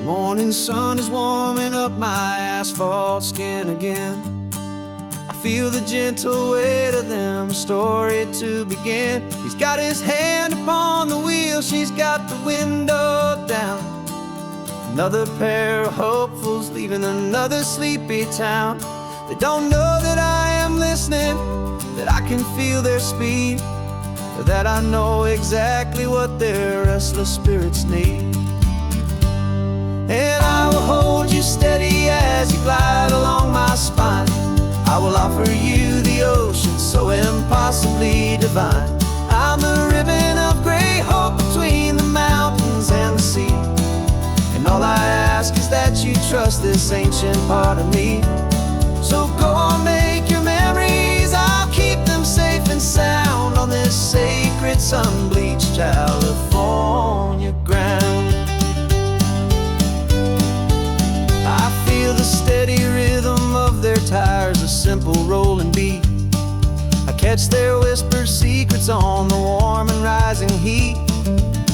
Morning sun is warming up my asphalt skin again. I feel the gentle weight of them, a story to begin. He's got his hand upon the wheel, she's got the window down. Another pair of hopefuls leaving another sleepy town. They don't know that I am listening, that I can feel their speed, or that I know exactly what their restless spirits need. And I will hold you steady as you glide along my spine. I will offer you the ocean so impossibly divine. I'm the ribbon of gray hope between the mountains and the sea. And all I ask is that you trust this ancient part of me. So go on, make your memories, I'll keep them safe and sound on this sacred sun-bleached California ground. The steady rhythm of their tires, a simple rolling beat. I catch their whispered secrets on the warm and rising heat.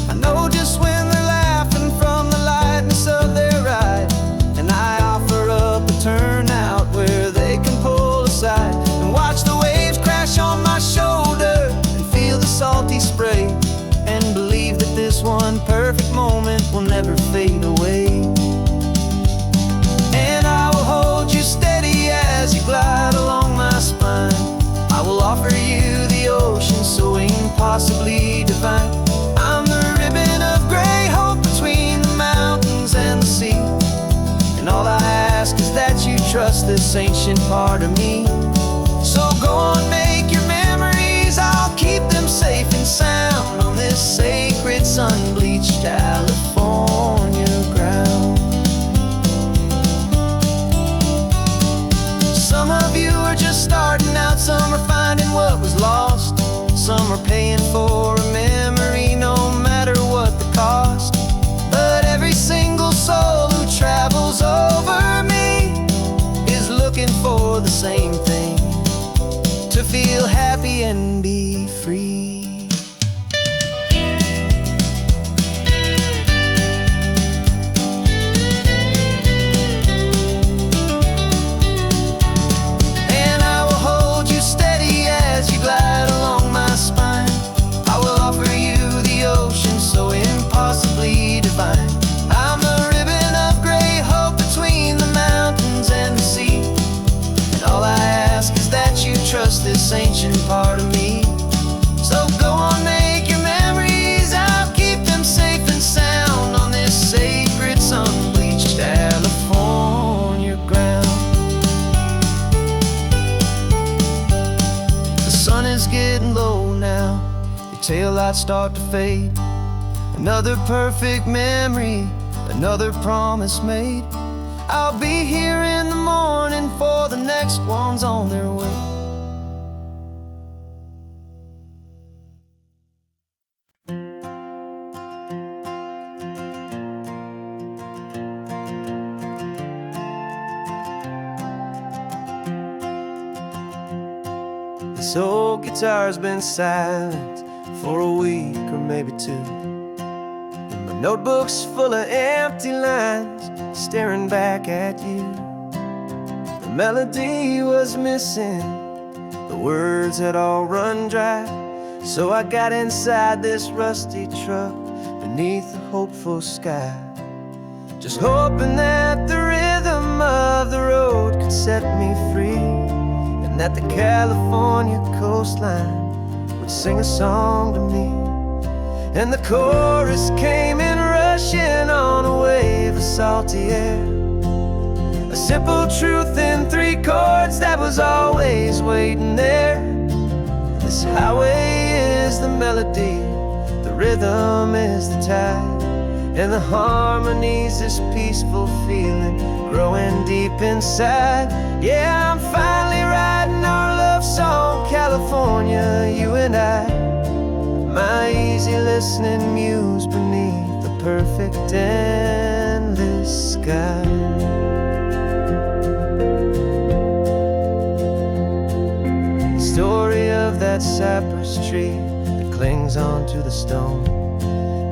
I know just when they're laughing from the lightness of their ride, and I offer up a turnout where they can pull aside and watch the waves crash on my shoulder and feel the salty spray, and believe that this one perfect moment will never fade away. Steady as you glide along my spine. I will offer you the ocean so impossibly divine. I'm the ribbon of gray hope between the mountains and the sea. And all I ask is that you trust this ancient part of me. So go on, make your memories, I'll keep them safe and sound on this sacred sun-bleached California ground. Some of you are just starting out, some are finding what was lost. Some are paying for a memory no matter what the cost. But every single soul who travels over me is looking for the same thing, to feel happy and be free. I'm the ribbon of gray hope between the mountains and the sea. And all I ask is that you trust this ancient part of me. So go on, make your memories, I'll keep them safe and sound on this sacred sun-bleached California ground. The sun is getting low now, your taillights start to fade. Another perfect memory, another promise made. I'll be here in the morning for the next ones on their way. This old guitar's been silent for a week or maybe two. Notebooks full of empty lines, staring back at you. The melody was missing, the words had all run dry. So I got inside this rusty truck beneath the hopeful sky, just hoping that the rhythm of the road could set me free, and that the California coastline would sing a song to me. And the chorus came in rushing on a wave of salty air, a simple truth in 3 chords that was always waiting there. This highway is the melody, the rhythm is the tide, and the harmony's this peaceful feeling growing deep inside. Yeah, I'm finally writing our love song, California, you and I. My easy listening muse beneath the perfect endless sky. The story of that cypress tree that clings onto the stone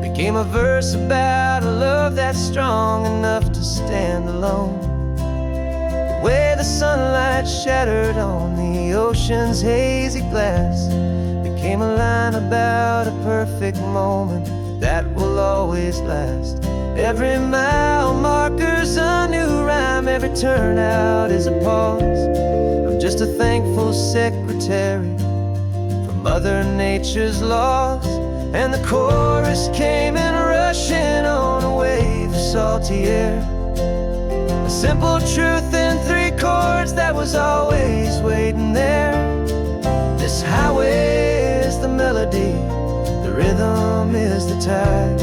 became a verse about a love that's strong enough to stand alone. The way the sunlight shattered on the ocean's hazy glass became a line about a perfect moment that will always last. Every mile marker's a new rhyme, every turnout is a pause. I'm just a thankful secretary for Mother Nature's laws. And the chorus came in rushing on a wave of salty air, a simple truth in 3 chords that was always waiting there. This highway is the melody, the rhythm is the tide,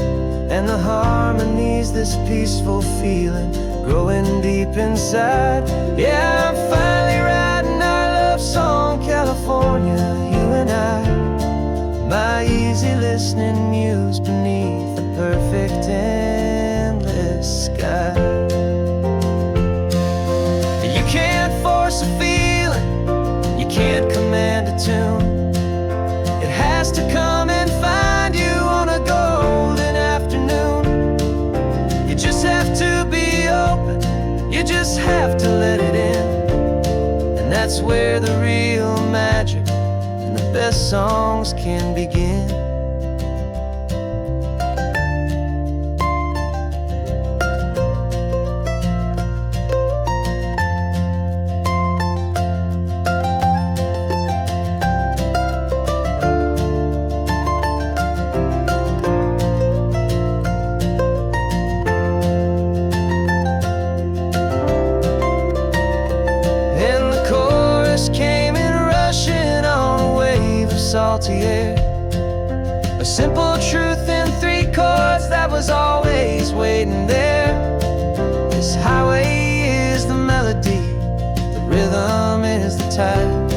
and the harmony's this peaceful feeling growing deep inside. Yeah, I'm finally writing our love song, California, you and I. My easy listening muse beneath the perfect endless sky. You can't force a feeling, you can't command a tune. It has to come and find you on a golden afternoon. You just have to be open, you just have to let it in. And that's where the real magic and the best songs can begin. Salty air, a simple truth in 3 chords that was always waiting there. This highway is the melody, the rhythm is the tide,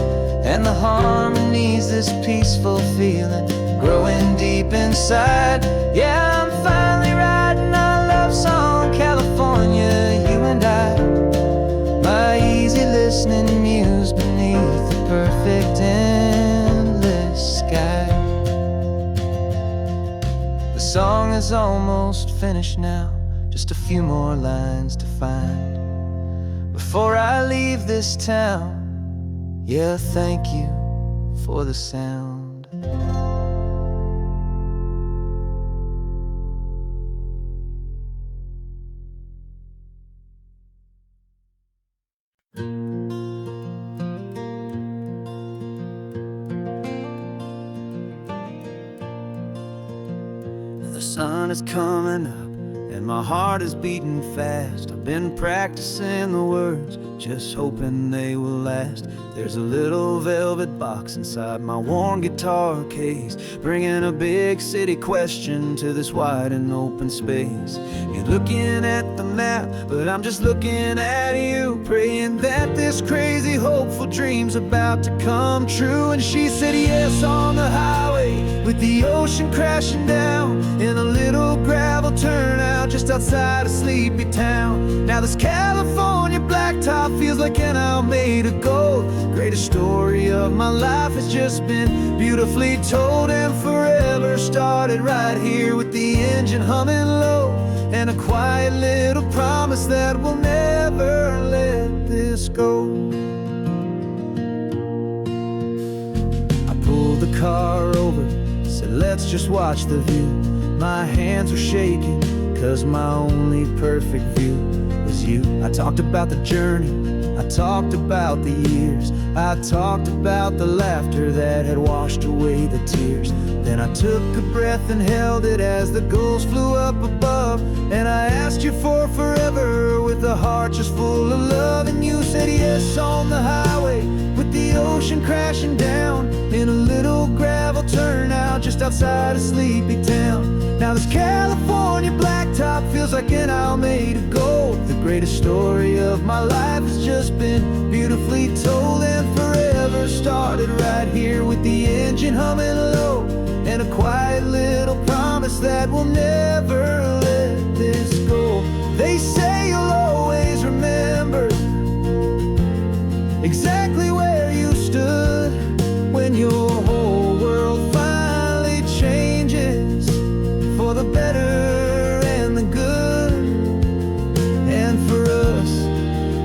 and the harmony's this peaceful feeling growing deep inside. Yeah, I'm finally writing our love song, California, you and I. My easy listening muse beneath the perfect endless sky. The song is almost finished now, just a few more lines to find before I leave this town. Yeah, thank you for the sound. The sun is coming up and my heart is beating fast. I've been practicing the words, just hoping they will last. There's a little velvet box inside my worn guitar case, bringing a big city question to this wide and open space. You're looking at the map, but I'm just looking at you, praying that this crazy hopeful dream's about to come true. And she said yes on the highway, with the ocean crashing down in a little gravel turnout just outside of sleepy town. Now this California blacktop feels like an owl made of gold. Greatest story of my life has just been beautifully told, and forever started right here with the engine humming low, and a quiet little promise that we'll never let this go. I pulled the car over, said let's just watch the view. My hands were shaking, cause my only perfect view was you. I talked about the journey, I talked about the years, I talked about the laughter that had washed away the tears. Then I took a breath and held it as the gulls flew up above, and I asked you for forever with a heart just full of love. And you said yes on the highway, with the ocean crashing down in a little gravel turnout just outside of sleepy town. Now this California blacktop feels like an owl made of gold. The greatest story of my life has just been beautifully told, and forever started right here with the engine humming low, and a quiet little promise that we'll never let this go. They say you'll always remember exactly where you stood when your whole world finally changes for the the better and the good. And for us,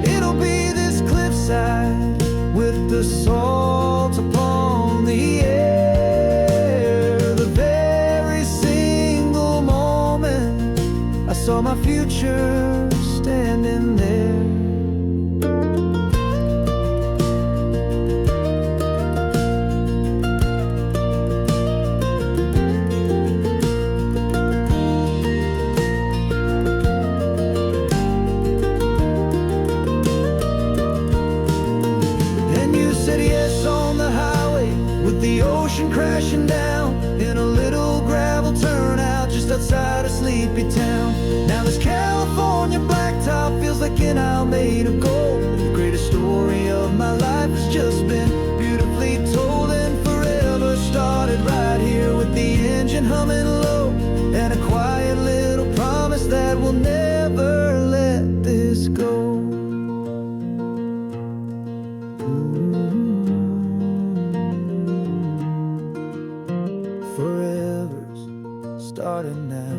it'll be this cliffside with the salt upon the air. The very single moment I saw my future standing there. The ocean crashing down in a little gravel turnout just outside a sleepy town. Now this California blacktop feels like an isle made of gold. The greatest story of my life has just been beautifully told, and forever started right here with the engine humming low, and a quiet little promise that we'll never let this go. Forever's starting now,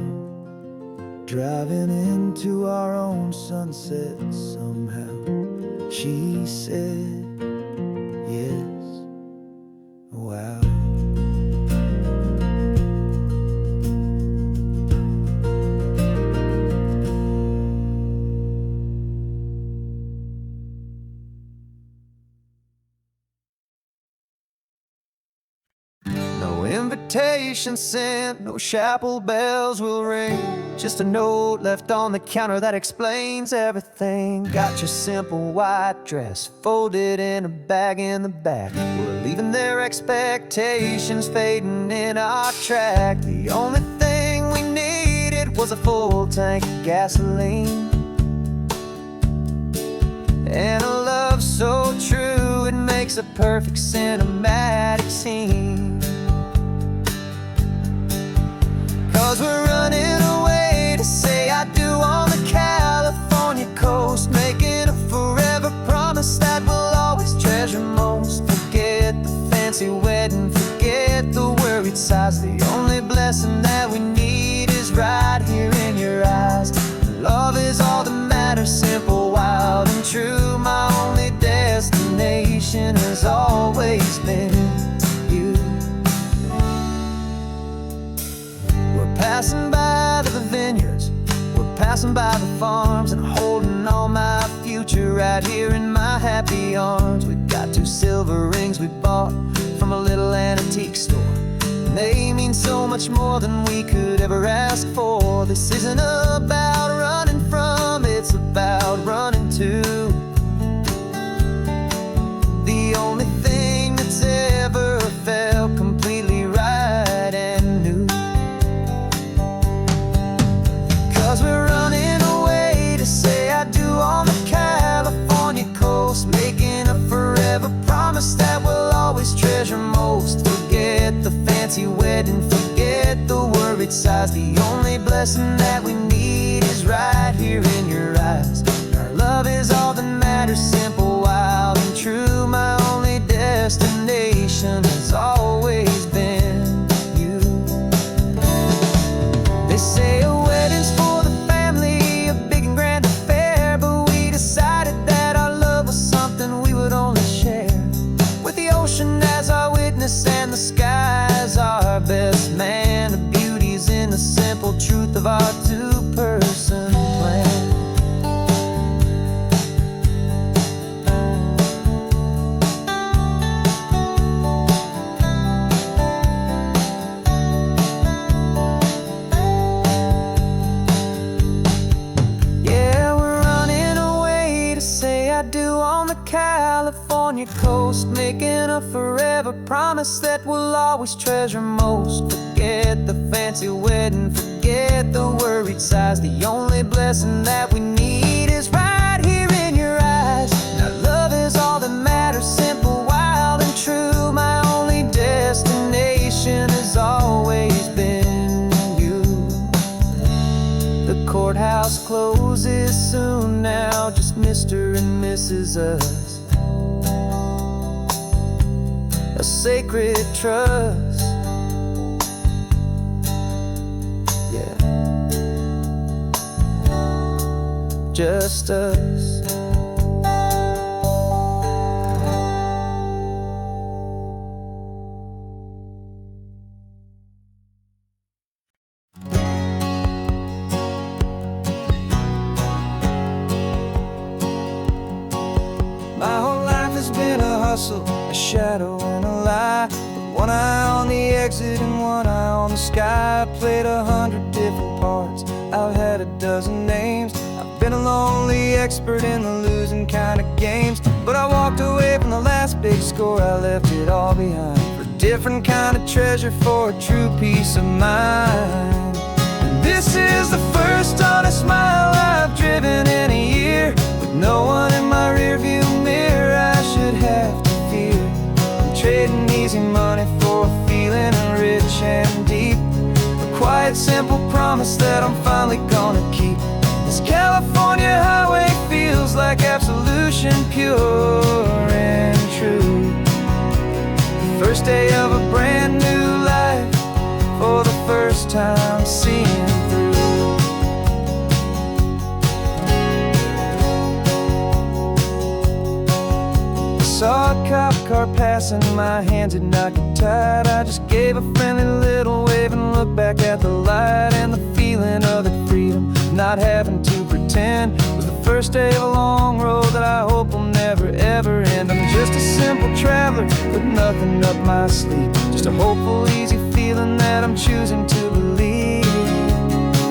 driving into our own sunset somehow. She said, yes, wow. No invitation sent, no chapel bells will ring, just a note left on the counter that explains everything. Got your simple white dress folded in a bag in the back. We're leaving their expectations fading in our track. The only thing we needed was a full tank of gasoline, and a love so true it makes a perfect cinematic scene. 'Cause we're running away to say I do on the California coast, making a forever promise that we'll always treasure most. Forget the fancy wedding, forget the worried sighs. The only blessing that we need is right here in your eyes. Love is all that matters, simple, wild, and true. My only destination has always been you. We're passing by the vineyards, we're passing by the farms, and holding all my future right here in my happy arms. We've got 2 silver rings we bought from a little antique store, and they mean so much more than we could ever ask for. This isn't about running from, it's about running to the only thing that's ever felt completely right and new. 'Cause we're running away to say I do on the California coast, making a forever promise that we'll always treasure most. Forget the fancy wedding, forget the worried sighs. The only blessing that we need is right here in your eyes. Our love is all that matters, simple, wild, and true. My only destination has always been you. They say a wedding's for the family, a big and grand affair, but we decided that our love was something we would only share with the ocean as our witness and the sky as our best man. The beauty's in the simple truth of our 2-person plan. Yeah, we're running away to say I do on the California coast, making a forever promise that we'll always treasure most. Forget the fancy wedding, forget the worried sighs. The only blessing that we need is right here in your eyes. Now love is all that matters, simple, wild, and true. My only destination has always been you. The courthouse closes soon now, just Mr. and Mrs. Us, a sacred trust. Yeah. just us. My whole life has been a hustle, a shadow and a lie, with one eye on the exit and one eye on the sky. I played 100 different parts, I've had a dozen names. I've been a lonely expert in the losing kind of games, but I walked away from the last big score, I left it all behind for a different kind of treasure, for a true peace of mind. And this is the first honest smile I've driven in a year, with no one in my rearview mirror I should have to fear. I'm trading easy money for a feeling rich and deep, a quiet simple promise that I'm finally gonna keep. This California highway feels like absolution, pure and true. The first day of a brand new life, for the first time seeing through. Saw a cop car passing, my hands had not got tied. I just gave a friendly little wave and looked back at the light, and the feeling of the freedom, not having to pretend, was the first day of a long road that I hope will never ever end. I'm just a simple traveler with nothing up my sleeve, just a hopeful easy feeling that I'm choosing to believe.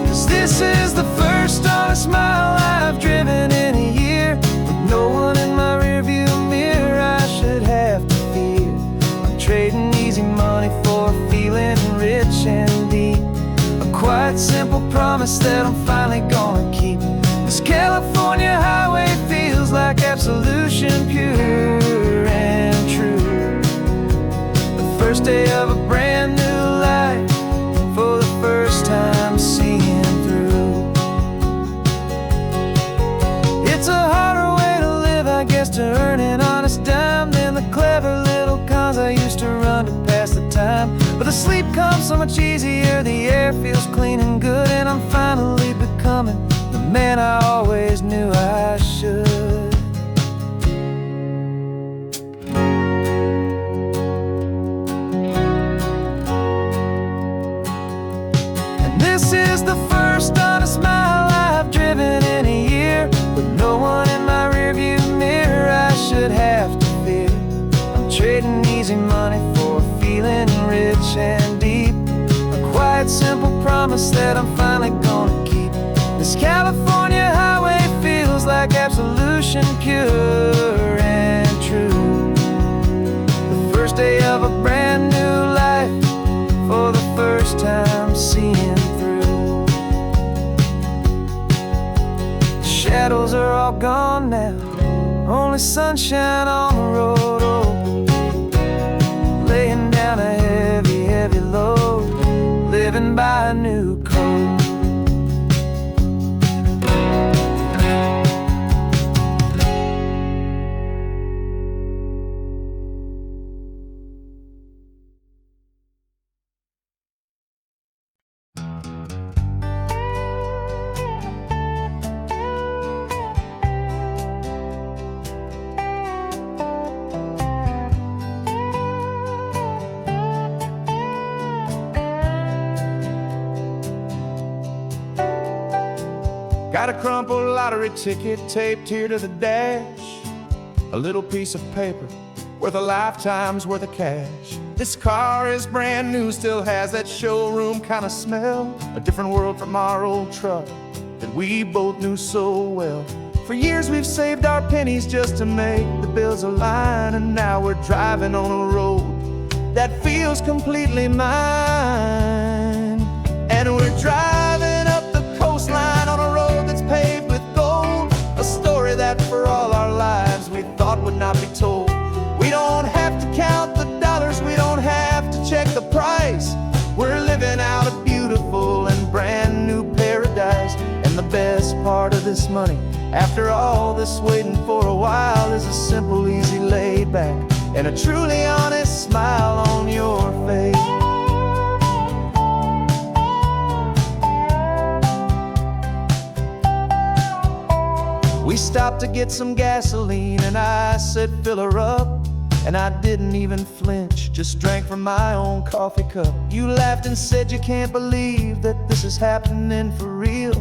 'Cause this is the first honest mile I've driven in a year, with no one in my rearview mirror I should have to fear. I'm trading easy money for a feeling rich and deep, a quiet simple promise that I'm finally gonna keep. This California highway feels like absolution, pure and true. The first day of a brand new life, for the first time seeing through. It's a harder way to live, I guess, to earn an honest dime than the clever little cons I used to run to pass the time. But the sleep comes so much easier, the air feels clean and good, and I'm finally becoming the man I always knew I should. And this is the first honest mile I've driven in a year, with no one in my rearview mirror I should have to fear. I'm trading easy money for a feeling rich and deep, a quiet simple promise that I'm finally gonna keep. This California highway feels like absolution, pure and true. The first day of a brand new life, for the first time seeing through. The shadows are all gone now, only sunshine on the road. Oh, laying down a heavy, heavy load, living by a new code. Got a crumpled lottery ticket taped here to the dash, a little piece of paper worth a lifetime's worth of cash. This car is brand new, still has that showroom kind of smell, a different world from our old truck that we both knew so well. For years we've saved our pennies just to make the bills align, and now we're driving on a road that feels completely mine. And we're driving up the coastline on a road that's paved with gold, a story that for all our lives we thought would not be told. We don't have to count the dollars, we don't have to check the price. We're living out a beautiful and brand new paradise. And the best part of this money, after all this waiting for a while, is a simple, easy laid back and a truly honest smile on your face. stopped to get some gasoline, and I said, fill her up. And I didn't even flinch, just drank from my own coffee cup. You laughed and said you can't believe that this is happening for real.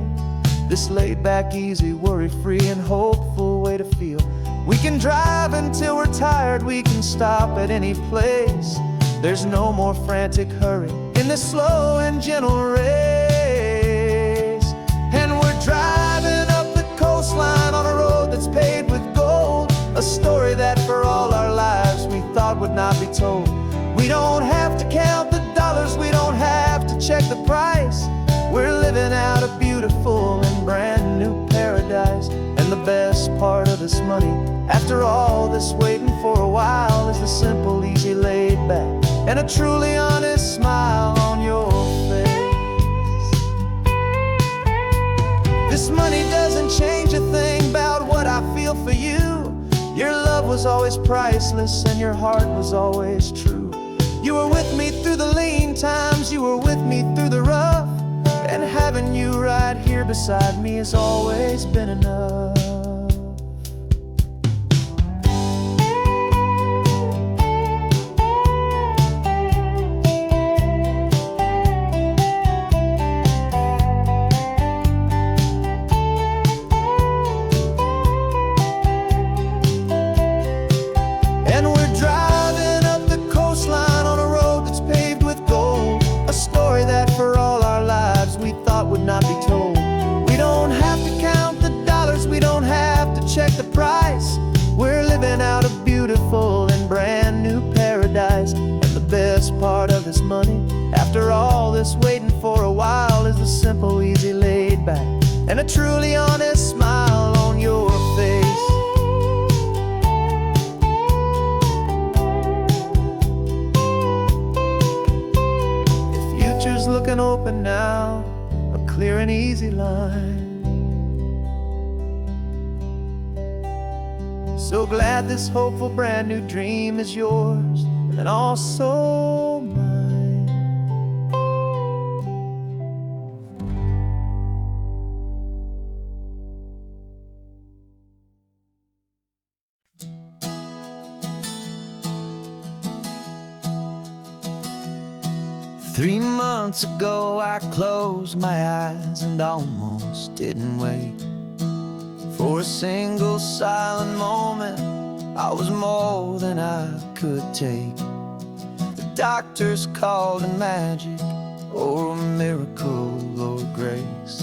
This laid back, easy, worry-free and hopeful way to feel. We can drive until we're tired, we can stop at any place. There's no more frantic hurry in this slow and gentle race. And we're driving up the coastline on a road that's paved with gold, a story that for all our lives we thought would not be told. We don't have to count the dollars, we don't have to check the price. We're living out a beautiful and brand new paradise. And the best part of this money, after all this waiting for a while, is the simple, easy, laid back, and a truly honest smile on your face. This money doesn't change a thing about what I feel for you. Your love was always priceless and your heart was always true. You were with me through the lean times, you were with me through the rough, and having you right here beside me has always been enough. Not be told. We don't have to count the dollars, we don't have to check the price. We're living out a beautiful and brand new paradise. And the best part of this money, after all this waiting for a while, is the simple, easy, laid back, and a truly honest smile on your face. The future's looking open now, clear and easy line. So glad this hopeful brand new dream is yours and also mine. Three months ago I closed my eyes and almost didn't wait for a single silent moment. I was more than I could take. The doctors called it magic, or a miracle, or grace.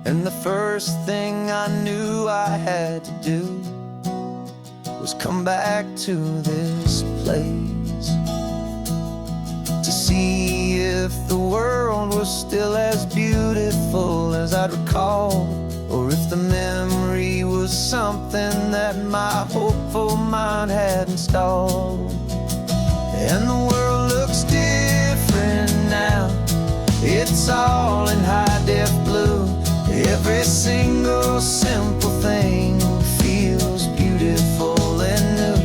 And the first thing I knew I had to do was come back to this place, to see if the world was still as beautiful as I'd recall, or if the memory was something that my hopeful mind had installed. And the world looks different now, it's all in high-def blue. Every single simple thing feels beautiful and new.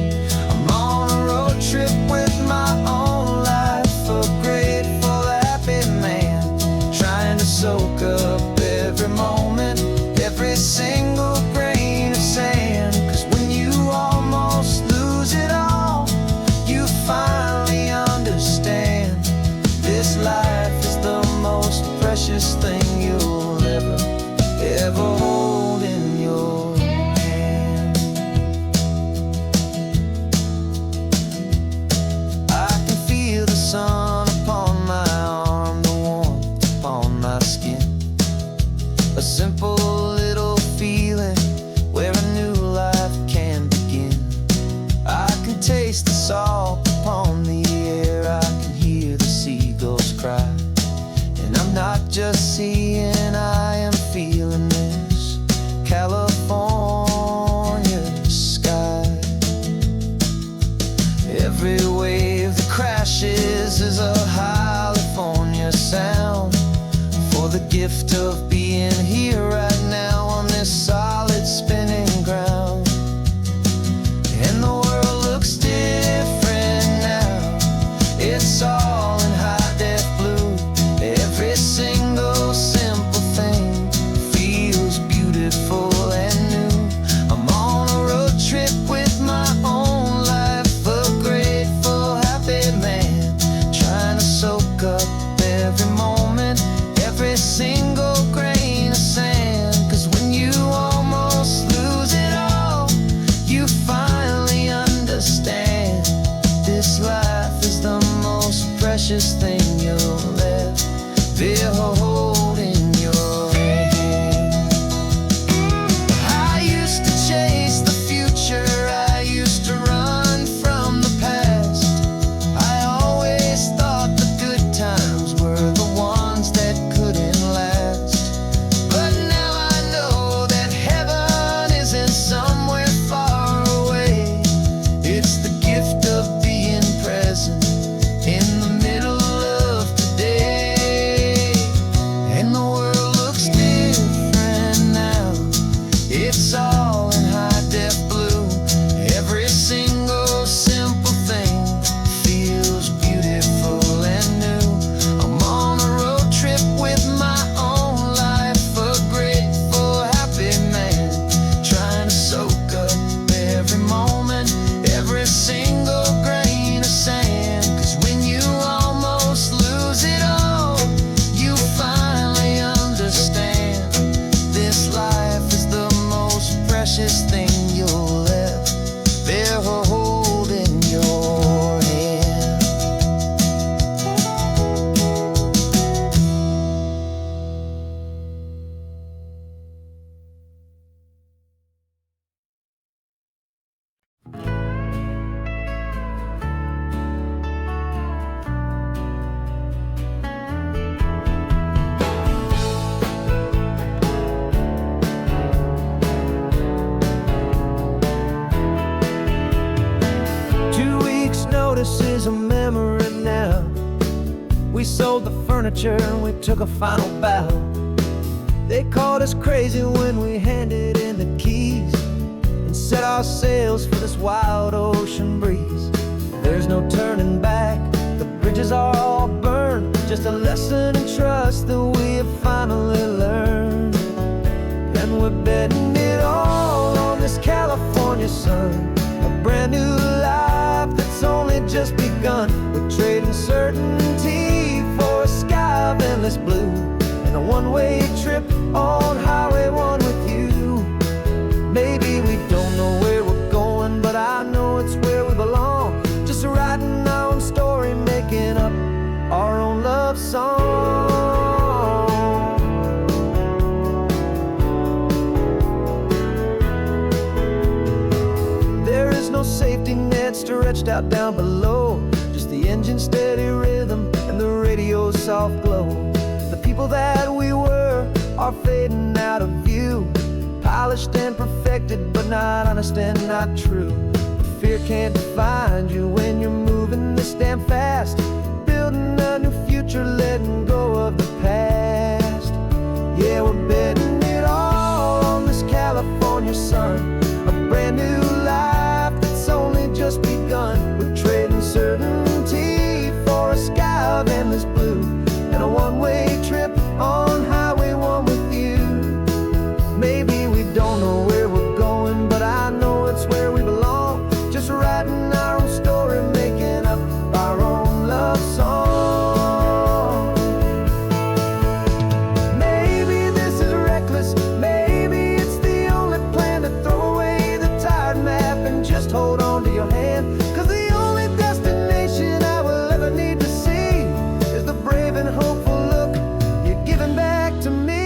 I'm on a road trip with my own life, a grateful, happy man, trying to soak up every moment, every single grain of sand. 'Cause when you almost lose it all, you finally understand this life is the most precious thing you'll ever hold in your hand. I can feel the sun upon my arm, the warmth upon my skin, a simple little feeling where a new life can begin. I can taste the salt upon the air, I can hear the seagulls cry, and I'm not just seeing, I am feeling this California sky. Every wave that crashes is a California sound, for the gift of being here right now on this solid spinning ground. And the world looks different now, it's all in high-def blue. Every single simple thing feels beautiful and new. we sold the furniture and we took a final bow. They called us crazy when we handed in the keys and set our sails for this wild ocean breeze. There's no turning back, the bridges are all burned, just a lesson in trust that we have finally learned. And we're betting it all on this California sun, a brand new life that's only just begun. We're trading certainty for a sky of endless blue and a one-way trip on Highway 1 with you. Maybe we don't know where we're going, but I know it's where we belong. Just writing our own story, making up our own love song. There is no safety net stretched out down below, just the engine's steady rhythm and the radio's soft glow. The people that we were are fading out of view, polished and perfected, but not honest and not true. Fear can't define you when you're moving this damn fast, building a new future, letting go of the past. Yeah, we're betting it all on this California sun, a brand new life that's only just begun. We're trading certainty for a sky of endless blue and a one-way trip on Highway 1 with you. Maybe we don't know where we're going, but I know it's where we belong. Just writing our own story, making up our own love song. Maybe this is reckless, maybe it's the only plan to throw away the tired map and just hold on to your hand. 'Cause the only destination I will ever need to see is the brave and hopeful look you're giving back to me.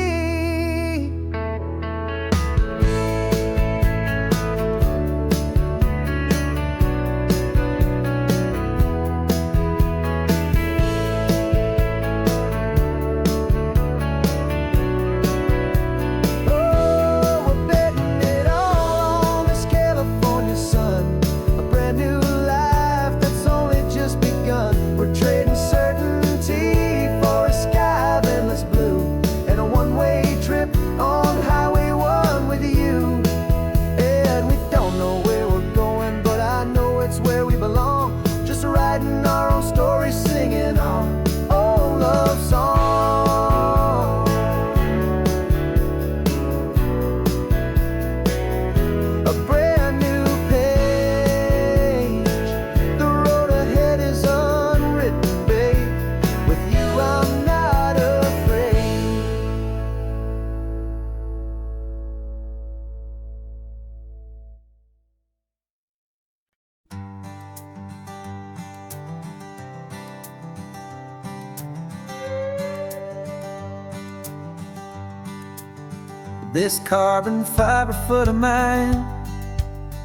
This carbon fiber foot of mine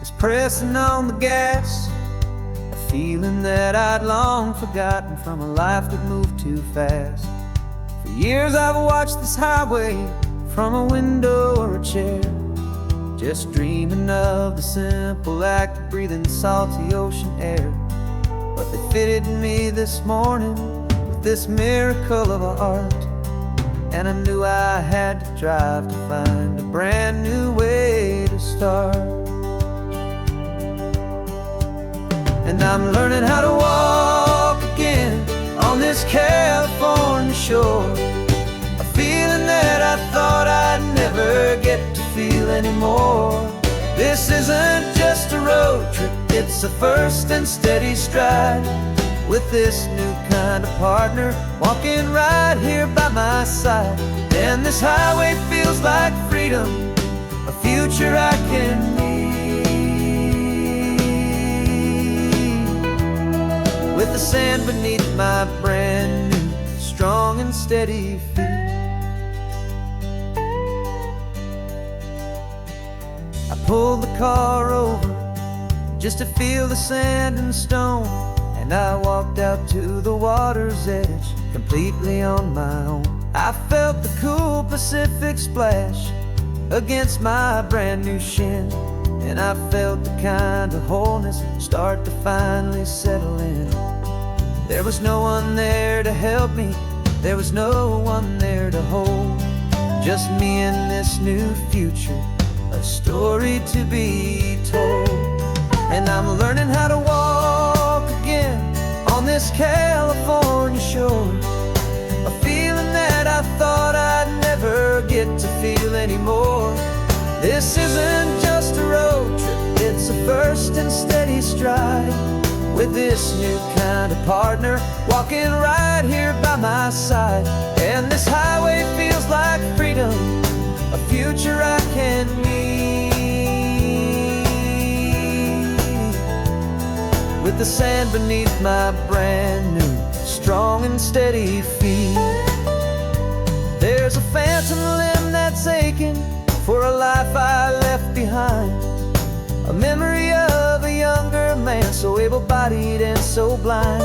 is pressing on the gas, a feeling that I'd long forgotten from a life that moved too fast. For years I've watched this highway from a window or a chair, just dreaming of the simple act of breathing salty ocean air. But they fitted me this morning with this miracle of art, and I knew I had to drive to find a brand new way to start. And I'm learning how to walk again on this California shore, a feeling that I thought I'd never get to feel anymore. This isn't just a road trip, it's a first and steady stride, with this new kind of partner walking right here by my side. And this highway feels like freedom, a future I can need, with the sand beneath my brand new strong and steady feet. I pulled the car over just to feel the sand and stone, and I walked out to the water's edge completely on my own. I felt the cool Pacific splash against my brand new shin, and I felt the kind of wholeness start to finally settle in. There was no one there to help me, there was no one there to hold. Just me and this new future, a story to be told. And I'm learning how to walk again on this California shore, a feeling that I thought I'd never get to feel anymore. This isn't just a road trip, it's a first and steady stride, with this new kind of partner walking right here by my side. And this highway feels like freedom, a future I can meet, with the sand beneath my brand new, strong and steady feet. There's a phantom limb that's aching for a life I left behind, a memory of a younger man, so able-bodied and so blind,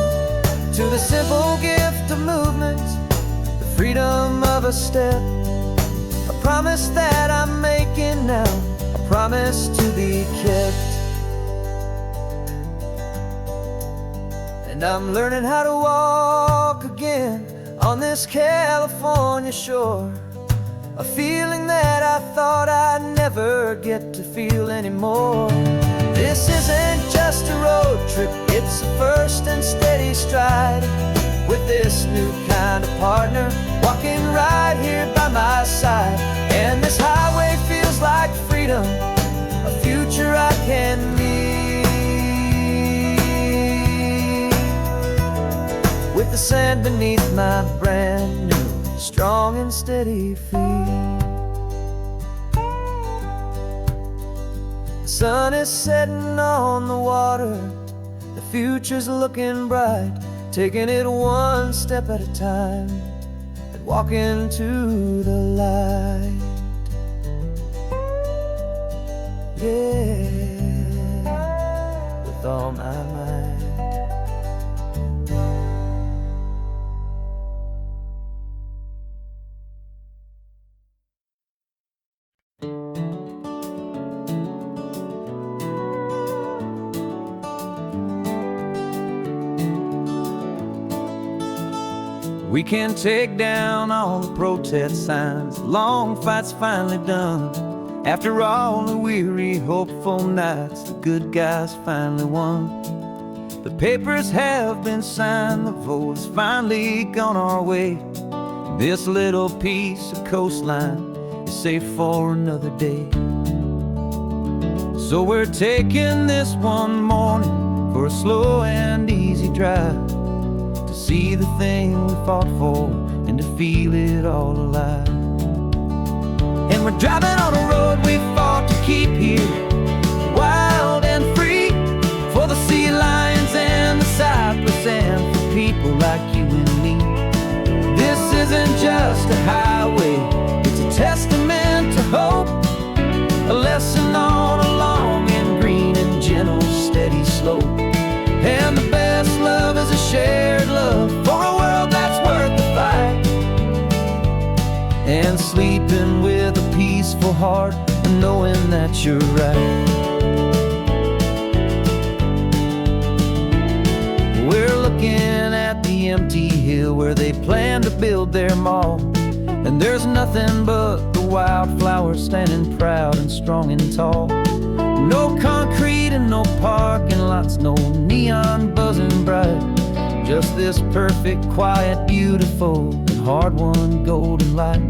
to the simple gift of movement, the freedom of a step, a promise that I'm making now, a promise to be kept. And I'm learning how to walk again on this California shore, a feeling that I thought I'd never get to feel anymore. This isn't just a road trip, it's a first and steady stride, with this new kind of partner walking right here by my side. And this highway feels like freedom, a future I can meet, with the sand beneath my brand new, strong and steady feet. The sun is setting on the water, the future's looking bright, taking it one step at a time and walking to the light. Yeah, with all my might. We can take down all the protest signs, long fight's finally done. After all the weary, hopeful nights, the good guys finally won. The papers have been signed, the vote has finally gone our way. This little piece of coastline is safe for another day. So we're taking this one morning for a slow and easy drive, see the thing we fought for and to feel it all alive. And we're driving on a road we fought to keep here, wild and free, for the sea lions and the cypress and for people like you and me. This isn't just a highway, it's a testament to hope, a lesson on a long and green and gentle steady slope. And the best love is a shared love for a world that's worth the fight, and sleeping with a peaceful heart and knowing that you're right. We're looking at the empty hill where they plan to build their mall, and there's nothing but the wildflowers standing proud and strong and tall. No concrete and no parking lots, no neon buzzing bright, just this perfect, quiet, beautiful, and hard-won golden light.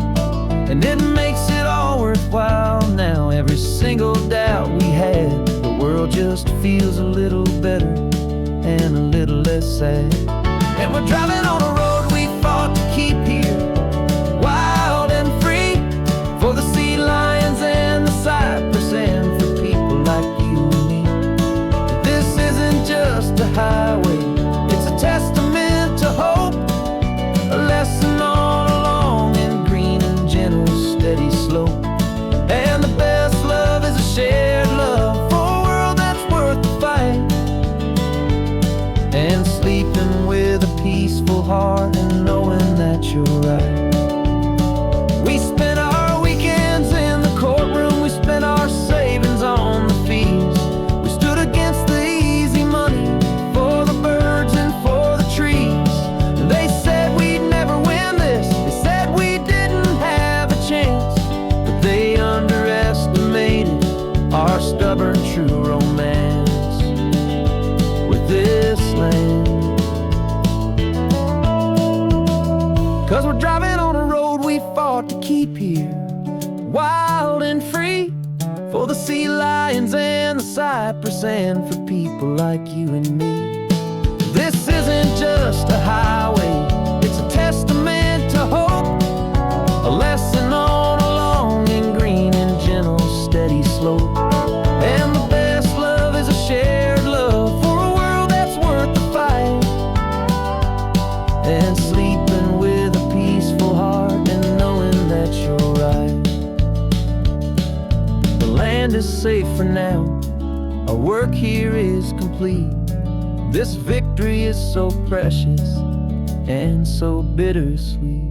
And it makes it all worthwhile now, every single doubt we had. The world just feels a little better and a little less sad. And we're driving on a road we fought to keep here, wild and free, for the sea lions and the cypress and for people like you and me. This isn't just a highway, it's a testament to hope, a lesson on a long and green and gentle steady slope. And the best love is a shared love for a world that's worth the fight, and sleeping with a peaceful heart and knowing that you're fought to keep here, wild and free, for the sea lions and the cypress, and for people like you and me. This isn't just a highway, it's a testament to hope, a lesson on a long and green and gentle steady slope. And the best love is a shared love for a world that's worth the fight, and sleeping with a peaceful heart and knowing that you're right. The land is safe for now, our work here is complete. This victory is so precious and so bittersweet.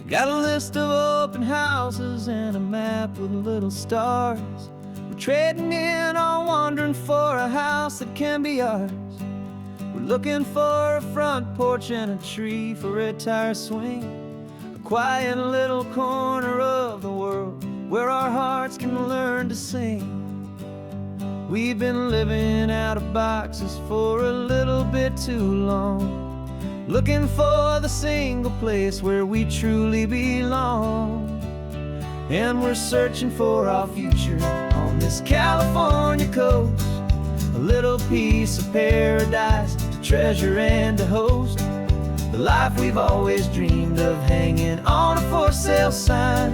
Got a list of open houses and a map with little stars. We're trading in or wandering for a house that can be ours. We're looking for a front porch and a tree for a tire swing, a quiet little corner of the world where our hearts can learn to sing. We've been living out of boxes for a little bit too long, looking for the single place where we truly belong. And we're searching for our future on this California coast, a little piece of paradise to treasure and to host, the life we've always dreamed of, hanging on a for sale sign,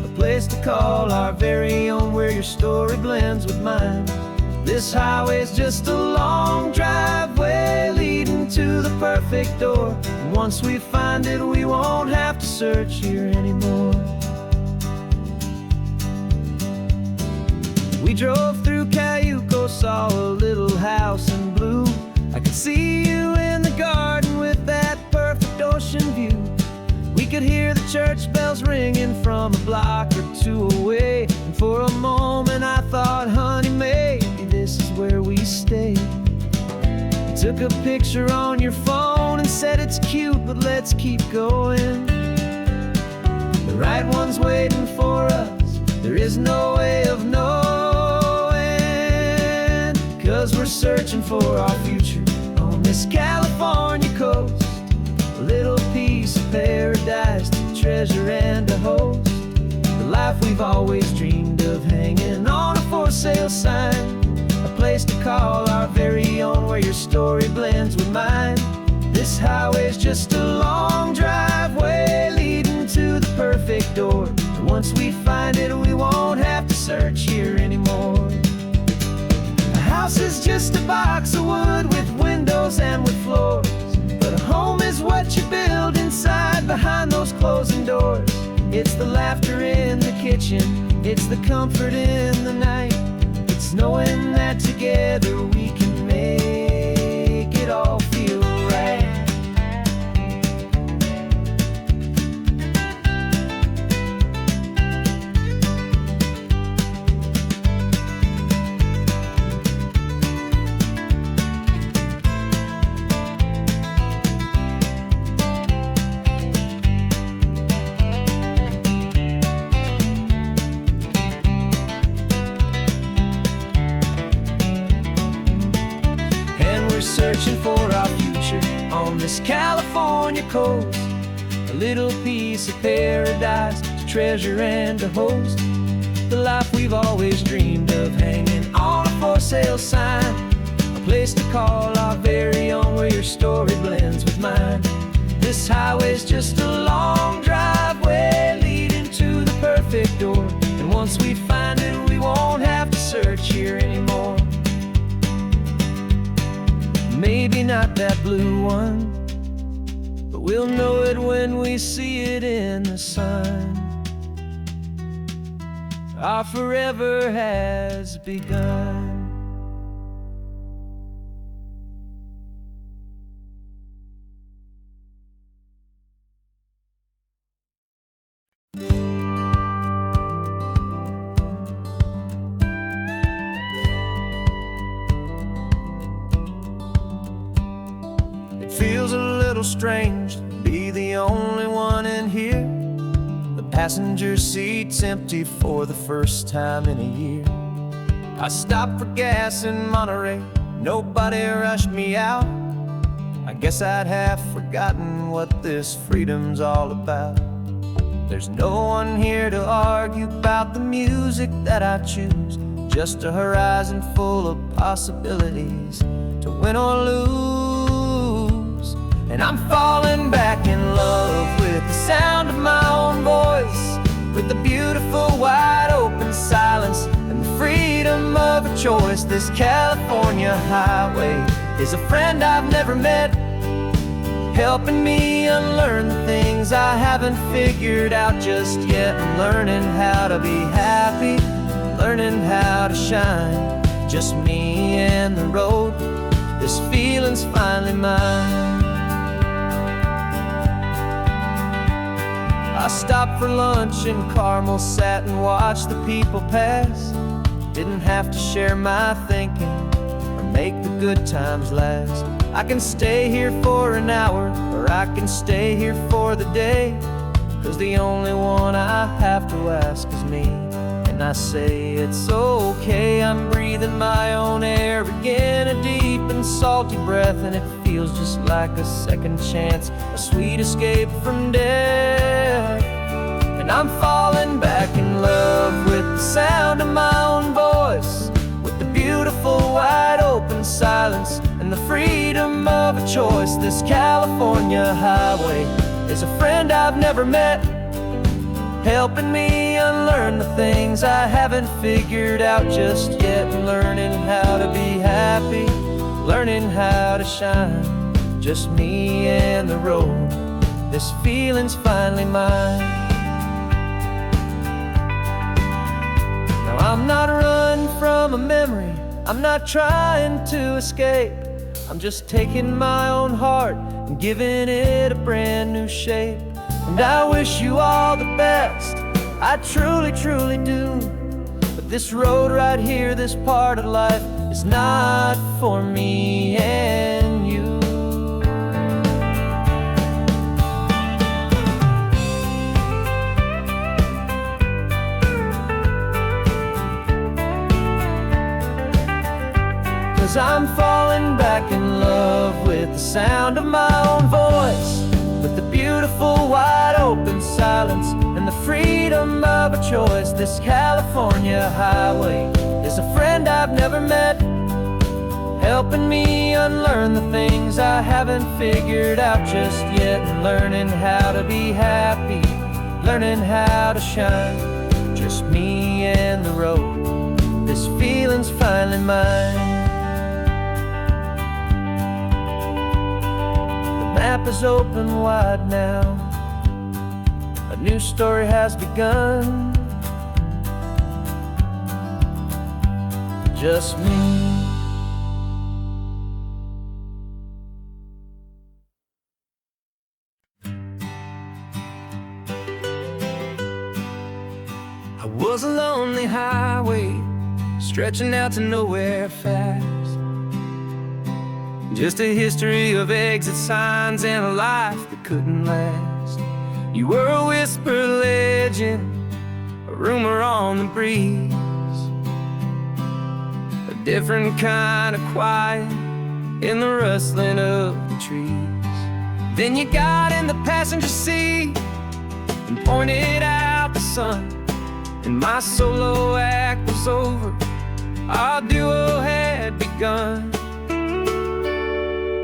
a place to call our very own where your story blends with mine. This highway's just a long driveway leading to the perfect door, and once we find it we won't have to search here anymore. We drove through Cayuco, saw a little house in blue. I could see you in the garden with that perfect ocean view. We could hear the church bells ringing from a block or two away, and for a moment I thought, honey, maybe this is where we stay. You took a picture on your phone and said it's cute, but let's keep going. The right one's waiting for us, there is no way of knowing, 'cause we're searching for our future on this California coast, a little piece of paradise to treasure and to host, the life we've always dreamed of, hanging on a for sale sign, a place to call our very own where your story blends with mine. This highway's just a long driveway leading to the perfect door, and once we find it we won't have to search here anymore. A house is just a box of wood with windows and with floors, but a home is what you build inside behind those closing doors. It's the laughter in the kitchen, it's the comfort in the night, it's knowing that together we can make it all feel right. Searching for our future on this California coast, a little piece of paradise to treasure and to host, the life we've always dreamed of, hanging on a for sale sign, a place to call our very own where your story blends with mine. This highway's just a long driveway leading to the perfect door, and once we find it we won't have to search here anymore. Maybe not that blue one, but we'll know it when we see it in the sun. Our forever has begun. Feels a little strange to be the only one in here. The passenger seat's empty for the first time in a year. I stopped for gas in Monterey, nobody rushed me out. I guess I'd have forgotten what this freedom's all about. There's no one here to argue about the music that I choose, just a horizon full of possibilities to win or lose. And I'm falling back in love with the sound of my own voice, with the beautiful wide open silence and the freedom of a choice. This California highway is a friend I've never met, helping me unlearn the things I haven't figured out just yet. I'm learning how to be happy, learning how to shine, just me and the road. This feeling's finally mine. I stopped for lunch in Carmel, sat and watched the people pass. Didn't have to share my thinking or make the good times last. I can stay here for an hour, or I can stay here for the day, 'cause the only one I have to ask is me. And I say it's okay, I'm breathing my own air again, a deep and salty breath, and it feels just like a second chance, a sweet escape from death. And I'm falling back in love with the sound of my own voice, with the beautiful wide open silence and the freedom of a choice. This California highway is a friend I've never met, helping me unlearn the things I haven't figured out just yet. Learning how to be happy, learning how to shine, just me and the road. This feeling's finally mine. Now I'm not running from a memory, I'm not trying to escape. I'm just taking my own heart and giving it a brand new shape. And I wish you all the best, I truly, truly do. But this road right here, this part of life, is not for me and you. Cause I'm falling back in love with the sound of my own voice, with the beautiful wide open silence and the freedom of a choice. This California highway is a friend I've never met, helping me unlearn the things I haven't figured out just yet. And learning how to be happy, learning how to shine, just me and the road. This feeling's finally mine. The map is open wide now, a new story has begun, just me. I was a lonely highway, stretching out to nowhere fast, just a history of exit signs and a life that couldn't last. You were a whisper legend, a rumor on the breeze, a different kind of quiet in the rustling of the trees. Then you got in the passenger seat and pointed out the sun, and my solo act was over, our duo had begun.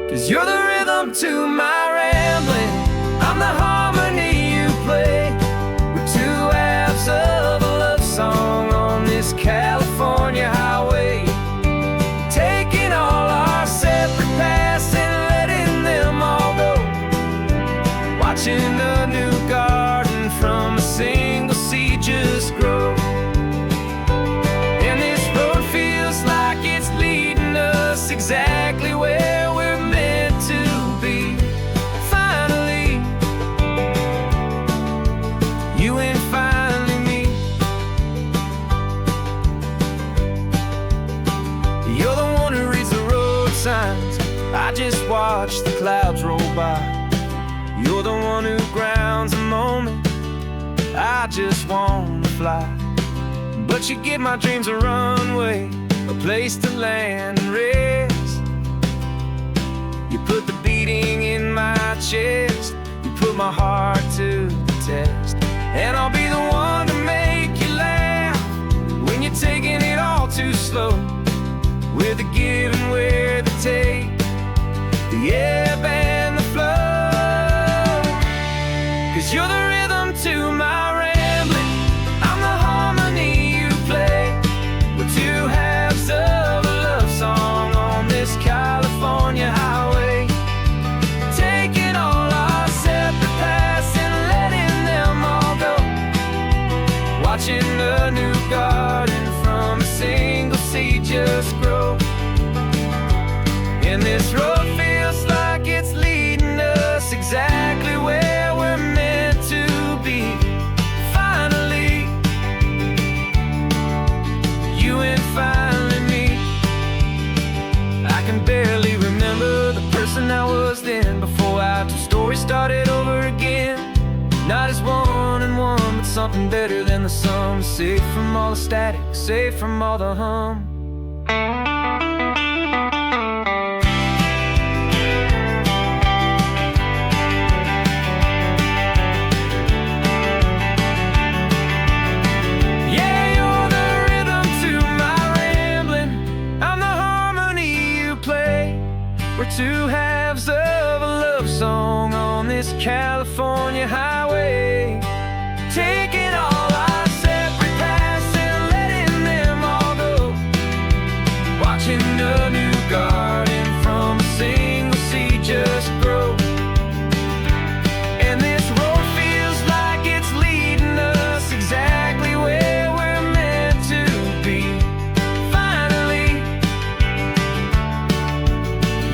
'Cause you're the rhythm to my rambling, I'm the harmony you play. We're two halves of a love song on this California highway, taking all our separate paths and letting them all go, watching a new garden from a single seed just grow. And this road feels like it's leading us exactly where we're meant to be. Finally, you and finally me. You're the one who reads the road signs, I just watch the clouds roll by. You're the one who grounds a moment, I I just wanna fly. But you give my dreams a runway, a place to land and rest. You put the beating in my chest, you put my heart to the test. And I'll be the one to make you laugh when you're taking it all too slow. With the give and with the take, the ebb and the flow. 'Cause you're the rhythm to my rambling, I'm the harmony you play. We're two halves of a love song on this California highway, taking all our separate paths and letting them all go. Watching a new garden from a single seed just grow. And this road feels like it's leading us exactly where we're meant to be. Finally, you and finally me. I can barely remember the person I was then, before our two stories started over again. Not as one and one, but something better than the sum. Safe from all the static, safe from all the hum. We're two halves of a love song on this California highway, taking all our separate paths and letting them all go. Watching a new garden from a single seed just grow. And this road feels like it's leading us exactly where we're meant to be. Finally,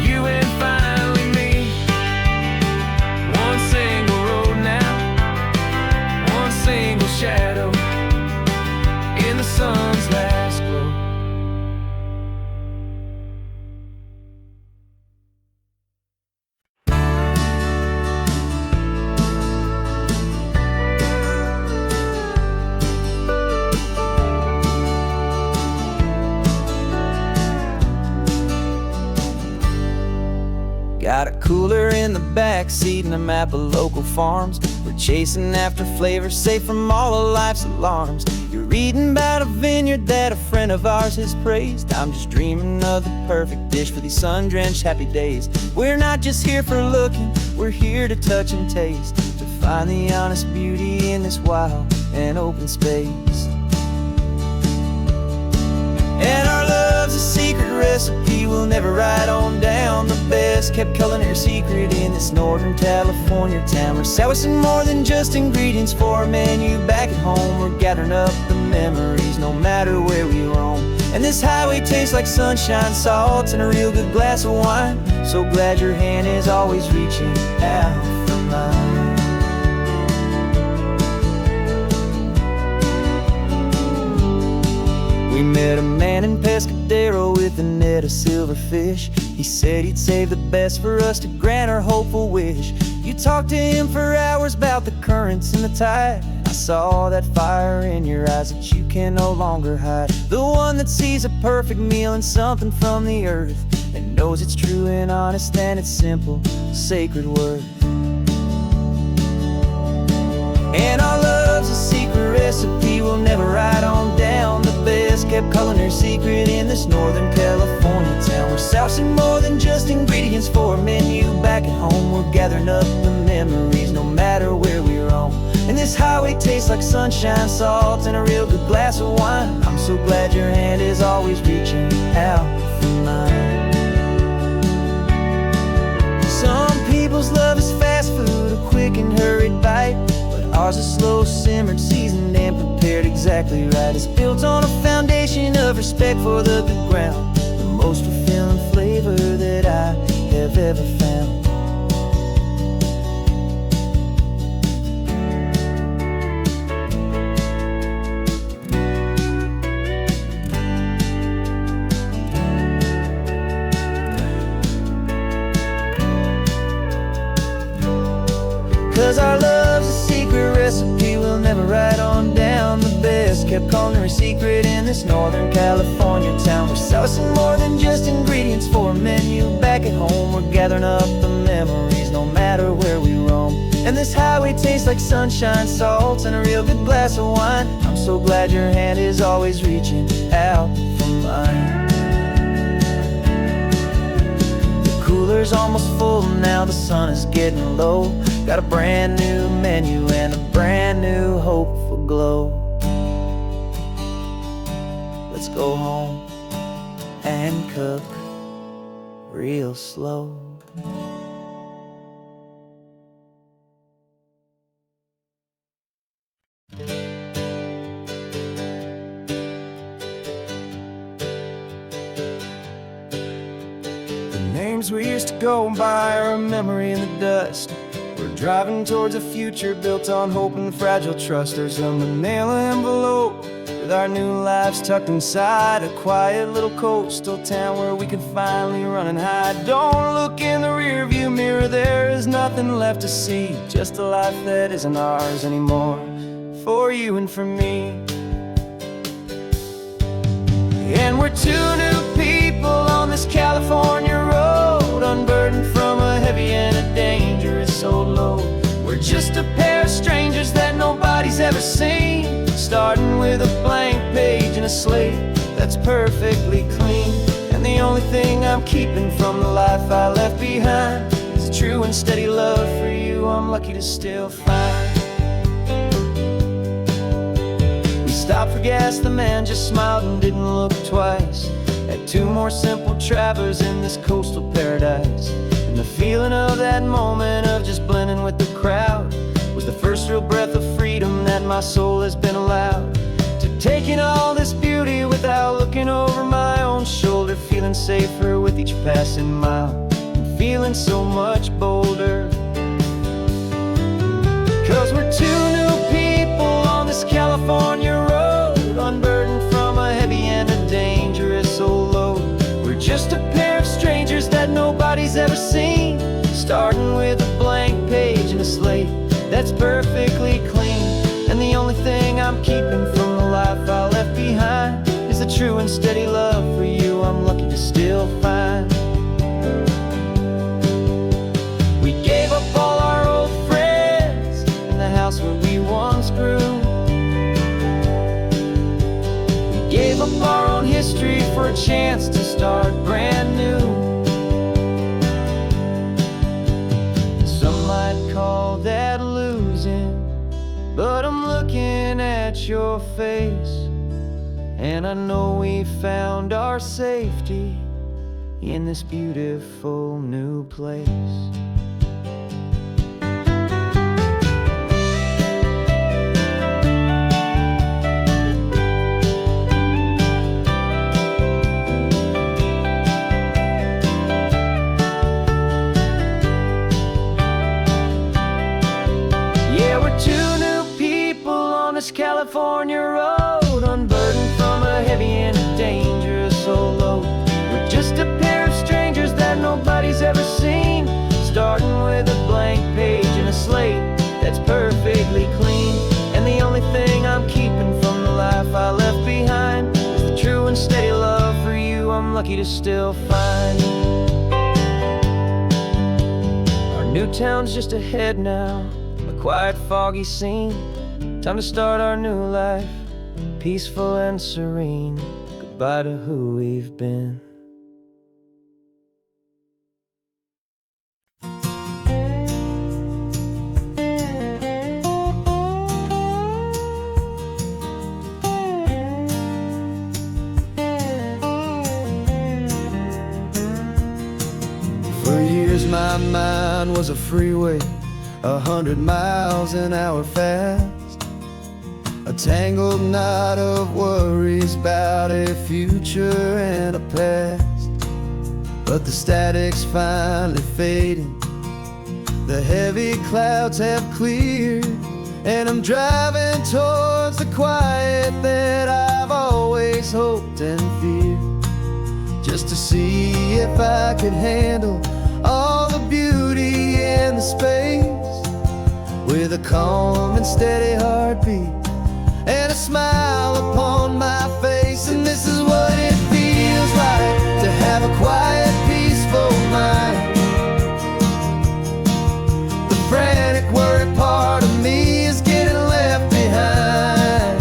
you and finally me. One single road now, one single shadow in the sun's last glow. Got a cooler in the backseat and a map of local farms. We're chasing after flavors safe from all of life's alarms. You're reading about a vineyard that a friend of ours has praised. I'm just dreaming of the perfect dish for these sun-drenched happy days. We're not just here for looking, we're here to touch and taste, to find the honest beauty in this wild and open space. And our love's a secret recipe we'll never write on down. The best kept culinary secret in this Northern California town. We're sourcing more than just ingredients for a menu back at home. We're gathering up the memories no matter where we roam. And this highway tastes like sunshine, salt, and a real good glass of wine. So glad your hand is always reaching out for mine. We met a man in Pescadero with a net of silverfish. He said he'd save the best for us to grant our hopeful wish. You talked to him for hours about the currents and the tide. I saw that fire in your eyes that you can no longer hide. The one that sees a perfect meal and something from the earth, and knows it's true and honest and it's simple, sacred worth. And our love's a secret recipe we'll never write on down. The best kept culinary secret in this Northern California town. We're sourcing more than just ingredients for a menu back at home. We're gathering up the memories no matter where we roam. And this highway tastes like sunshine, salt, and a real good glass of wine. I'm so glad your hand is always reaching out for mine. Some people's love is fast food, a quick and hurried bite. Ours is slow simmered, seasoned and prepared exactly right. It's built on a foundation of respect for the good ground, the most fulfilling flavor that I have ever found. 'Cause our love's a secret recipe we'll never write kept culinary secret in this Northern California town. We're sourcing more than just ingredients for a menu. Back at home, we're gathering up the memories, no matter where we roam. And this highway tastes like sunshine, salts, and a real good glass of wine. I'm so glad your hand is always reaching out for mine. The cooler's almost full now, the sun is getting low. Got a brand new menu and a brand new hopeful glow. Let's go home and cook real slow. Names we used to go by are a memory in the dust. We're driving towards a future built on hope and fragile trust. There's a manila envelope with our new lives tucked inside, a quiet little coastal town where we can finally run and hide. Don't look in the rearview mirror, there is nothing left to see, just a life that isn't ours anymore, for you and for me. And we're two new people on this California road, unburdened from a heavy and a dangerous old load. We're just a pair of strangers that nobody's ever seen, starting with a blank page and a slate that's perfectly clean. And the only thing I'm keeping from the life I left behind is a true and steady love for you I'm lucky to still find. Stopped for gas, the man just smiled and didn't look twice. Had two more simple travelers in this coastal paradise. And the feeling of that moment of just blending with the crowd was the first real breath of freedom that my soul has been allowed to take in all this beauty without looking over my own shoulder. Feeling safer with each passing mile and feeling so much bolder. 'Cause we're two new people on this California road, unburdened from a heavy and a dangerous old load. We're just a pair of strangers that nobody's ever seen, starting with a blank page and a slate that's perfectly clean. And the only thing I'm keeping from the life I left behind is a true and steady love for you I'm lucky to still find. We gave up all our old friends in the house where we once grew. Gave up our own history for a chance to start brand new. Some might call that losing, but I'm looking at your face, and I know we found our safety in this beautiful new place. California road, unburdened from a heavy and a dangerous old load. We're just a pair of strangers that nobody's ever seen, starting with a blank page and a slate that's perfectly clean. And the only thing I'm keeping from the life I left behind is the true and steady love for you I'm lucky to still find. Our new town's just ahead now, a quiet foggy scene. Time to start our new life, peaceful and serene. Goodbye to who we've been. For years my mind was a freeway, 100 miles an hour fast. A tangled knot of worries about a future and a past. But the static's finally fading, the heavy clouds have cleared, and I'm driving towards the quiet that I've always hoped and feared, just to see if I could handle all the beauty and the space with a calm and steady heartbeat. and a smile upon my face. And this is what it feels like to have a quiet, peaceful mind. The frantic, worried part of me is getting left behind.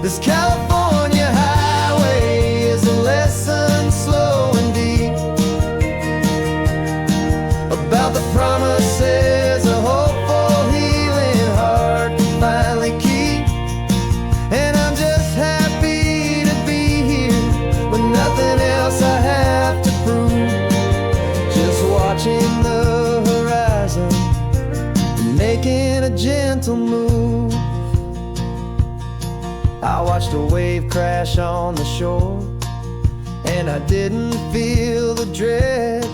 This California highway is a lesson slow and deep about the promises a hopeful, healing heart can finally keep. And I'm just happy to be here with nothing else I have to prove. Just watching the horizon and making a gentle move. I watched a wave crash on the shore, and I didn't feel the dread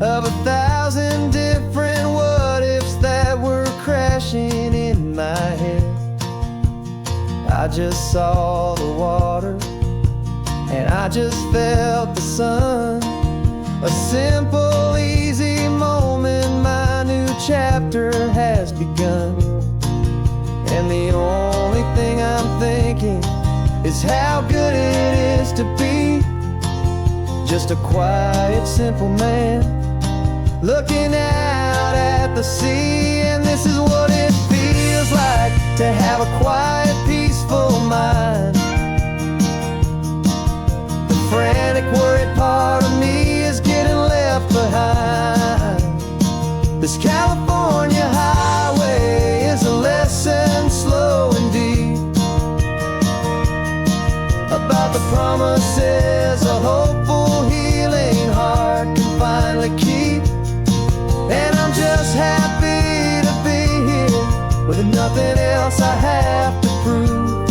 of 1,000 different what-ifs that were crashing in my head. I just saw the water, and I just felt the sun. A simple, easy moment, my new chapter has begun. And the only thing I'm thinking is how good it is to be just a quiet, simple man looking out at the sea. And this is what it feels like to have a quiet, peaceful mind. The frantic, worried part of me is getting left behind. This California highway is a lesson slow and deep about the promises a hopeful, healing heart can finally keep. And I'm just happy to be here with nothing else I have to prove.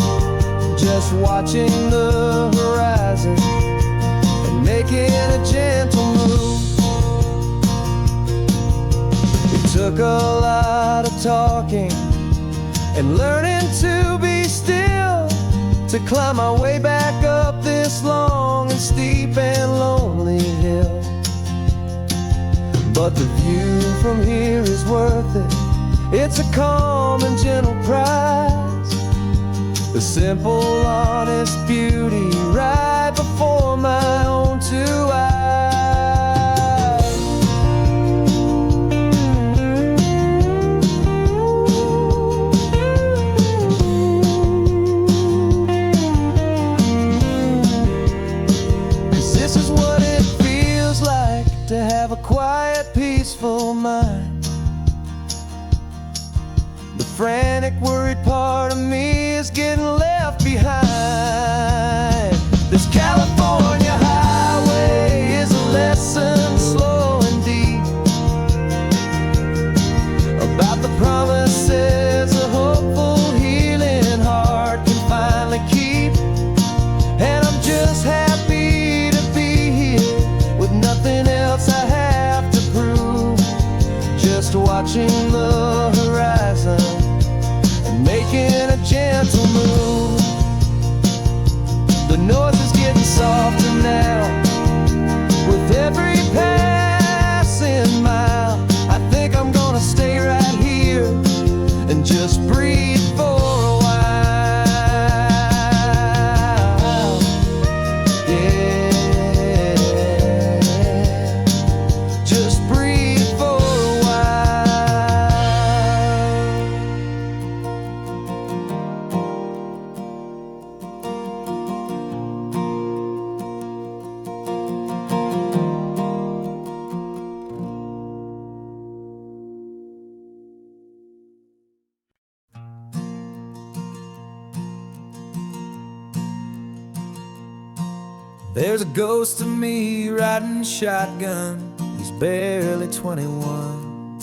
Just watching the horizon and making a gentle move. It took a lot of talking and learning to be still to climb my way back up this long and steep and lonely hill. But the view from here is worth it. It's a calm and gentle prize. The simple, honest beauty right before my own two eyes. This is what it feels like to have a quiet, peaceful mind. The frantic, worried part of me is getting left behind. This California highway is a lesson slow and deep about the promises a hopeful, healing heart can finally keep. And I'm just happy to be here with nothing else I have to prove. Just watching the horizon and making a gentle move. The noise is getting softer now with every passing mile. I think I'm gonna stay right here and just breathe for a while. Yeah, just breathe for a while. There's a ghost of me riding shotgun. He's barely 21,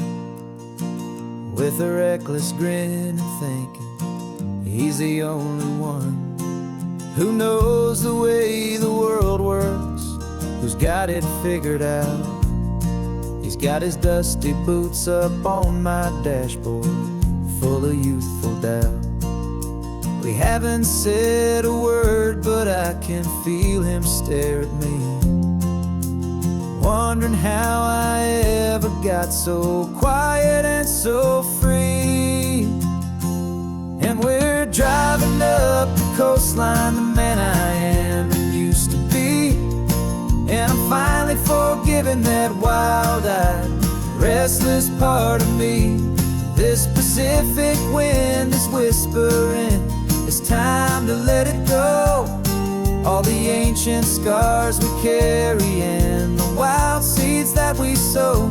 with a reckless grin and thinking he's the only one who knows the way the world works, who's got it figured out. He's got his dusty boots up on my dashboard, full of youthful doubt. We haven't said a word, but I can feel him stare at me, wondering how I ever got so quiet and so free. And we're driving up the coastline, the man I am and used to be. And I'm finally forgiving that wild-eyed, restless part of me. This Pacific wind is whispering, it's time to let it go. All the ancient scars we carry and the wild seeds that we sow.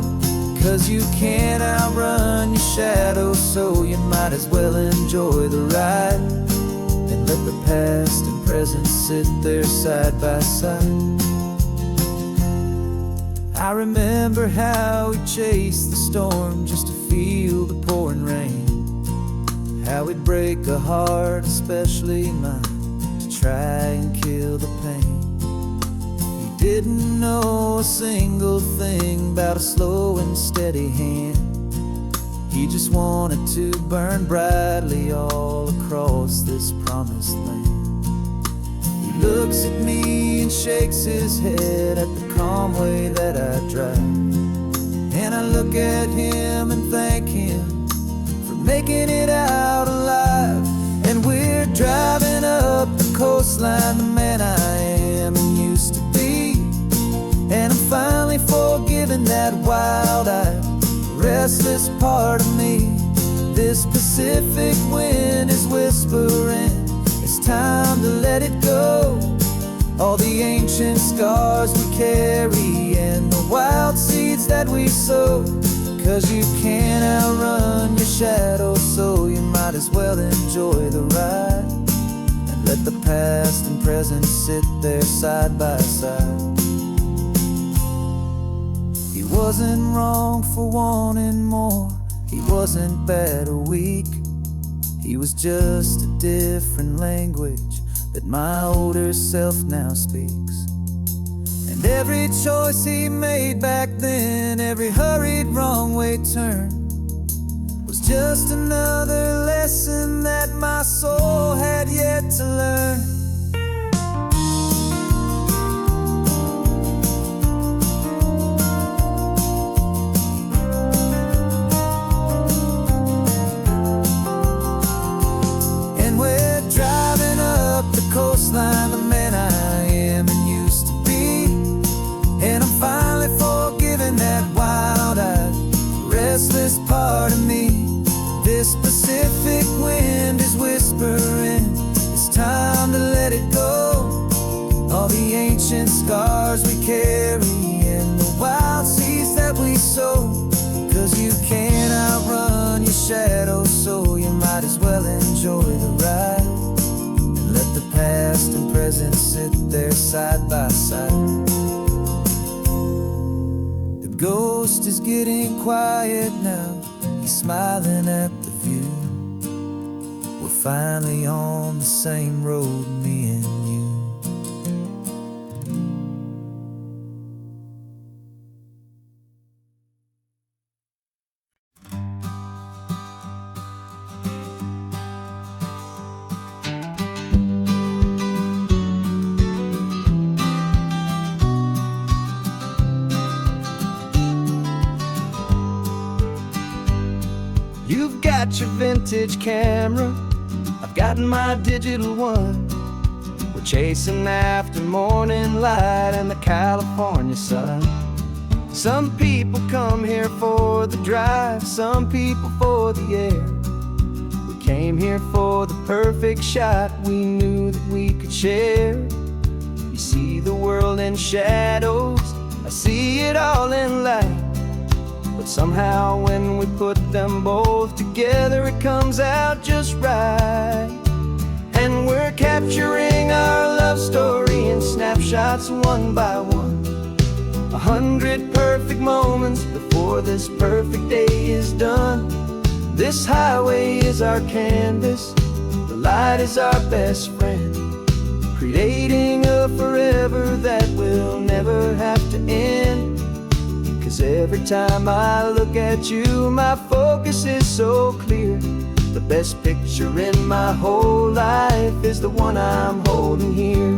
'Cause you can't outrun your shadow, so you might as well enjoy the ride. And let the past and present sit there side by side. I remember how we chased the storm just to feel the pouring rain. How we'd break a heart, especially mine, to try and kill the pain. He didn't know a single thing about a slow and steady hand. He just wanted to burn brightly all across this promised land. He looks at me and shakes his head at the calm way that I drive. And I look at him and thank him for making it out alive. And we're driving up the coastline, the man I am and used to be. And I'm finally forgiving that wild-eyed, restless part of me. This Pacific wind is whispering, it's time to let it go. All the ancient scars we carry and the wild seeds that we sow. 'Cause you can't outrun your shadow, so you might as well enjoy the ride. And let the past and present sit there side by side. He wasn't wrong for wanting more, he wasn't bad or weak. He was just a different language that my older self now speaks. And every choice he made back then, every hurried wrong way turn, was just another lesson that my soul had yet to learn. Coastline, the man I am and used to be. And I'm finally forgiving that wild-eyed, restless part of me. This Pacific wind is whispering, it's time to let it go. All the ancient scars we carry and the wild seeds that we sow. 'Cause you can't outrun your shadow, so you might as well enjoy the ride. Let the past and present sit there side by side. The ghost is getting quiet now, he's smiling at the view. We're finally on the same road, me and you. You've got your vintage camera, I've got my digital one. We're chasing after morning light and the California sun. Some people come here for the drive, some people for the air. We came here for the perfect shot we knew that we could share. You see the world in shadows, I see it all in light. But somehow when we put them both together, it comes out just right. And we're capturing our love story in snapshots one by one. 100 perfect moments before this perfect day is done. This highway is our canvas, the light is our best friend, creating a forever that will never have to end. 'Cause every time I look at you, my focus is so clear. The best picture in my whole life is the one I'm holding here.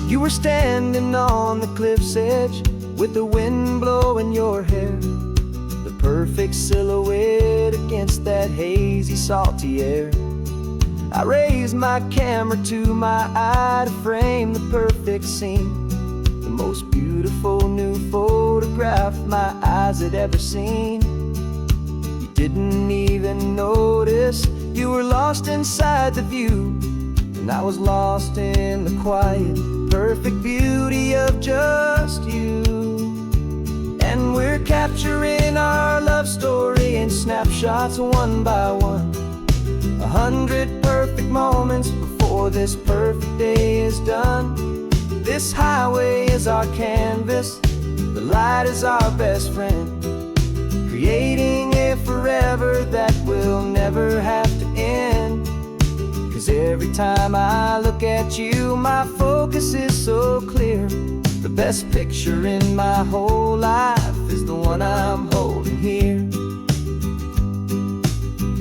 You were standing on the cliff's edge with the wind blowing your hair, the perfect silhouette against that hazy, salty air. I raised my camera to my eye to frame the perfect scene, the most beautiful new photograph my eyes had ever seen. You didn't even notice you were lost inside the view, and I was lost in the quiet, perfect beauty of just you. And we're capturing our love story in snapshots one by one, 100 perfect moments before this perfect day is done. This highway is our canvas, the light is our best friend, creating a forever that will never have to end. 'Cause every time I look at you, my focus is so clear. The best picture in my whole life is the one I'm holding here.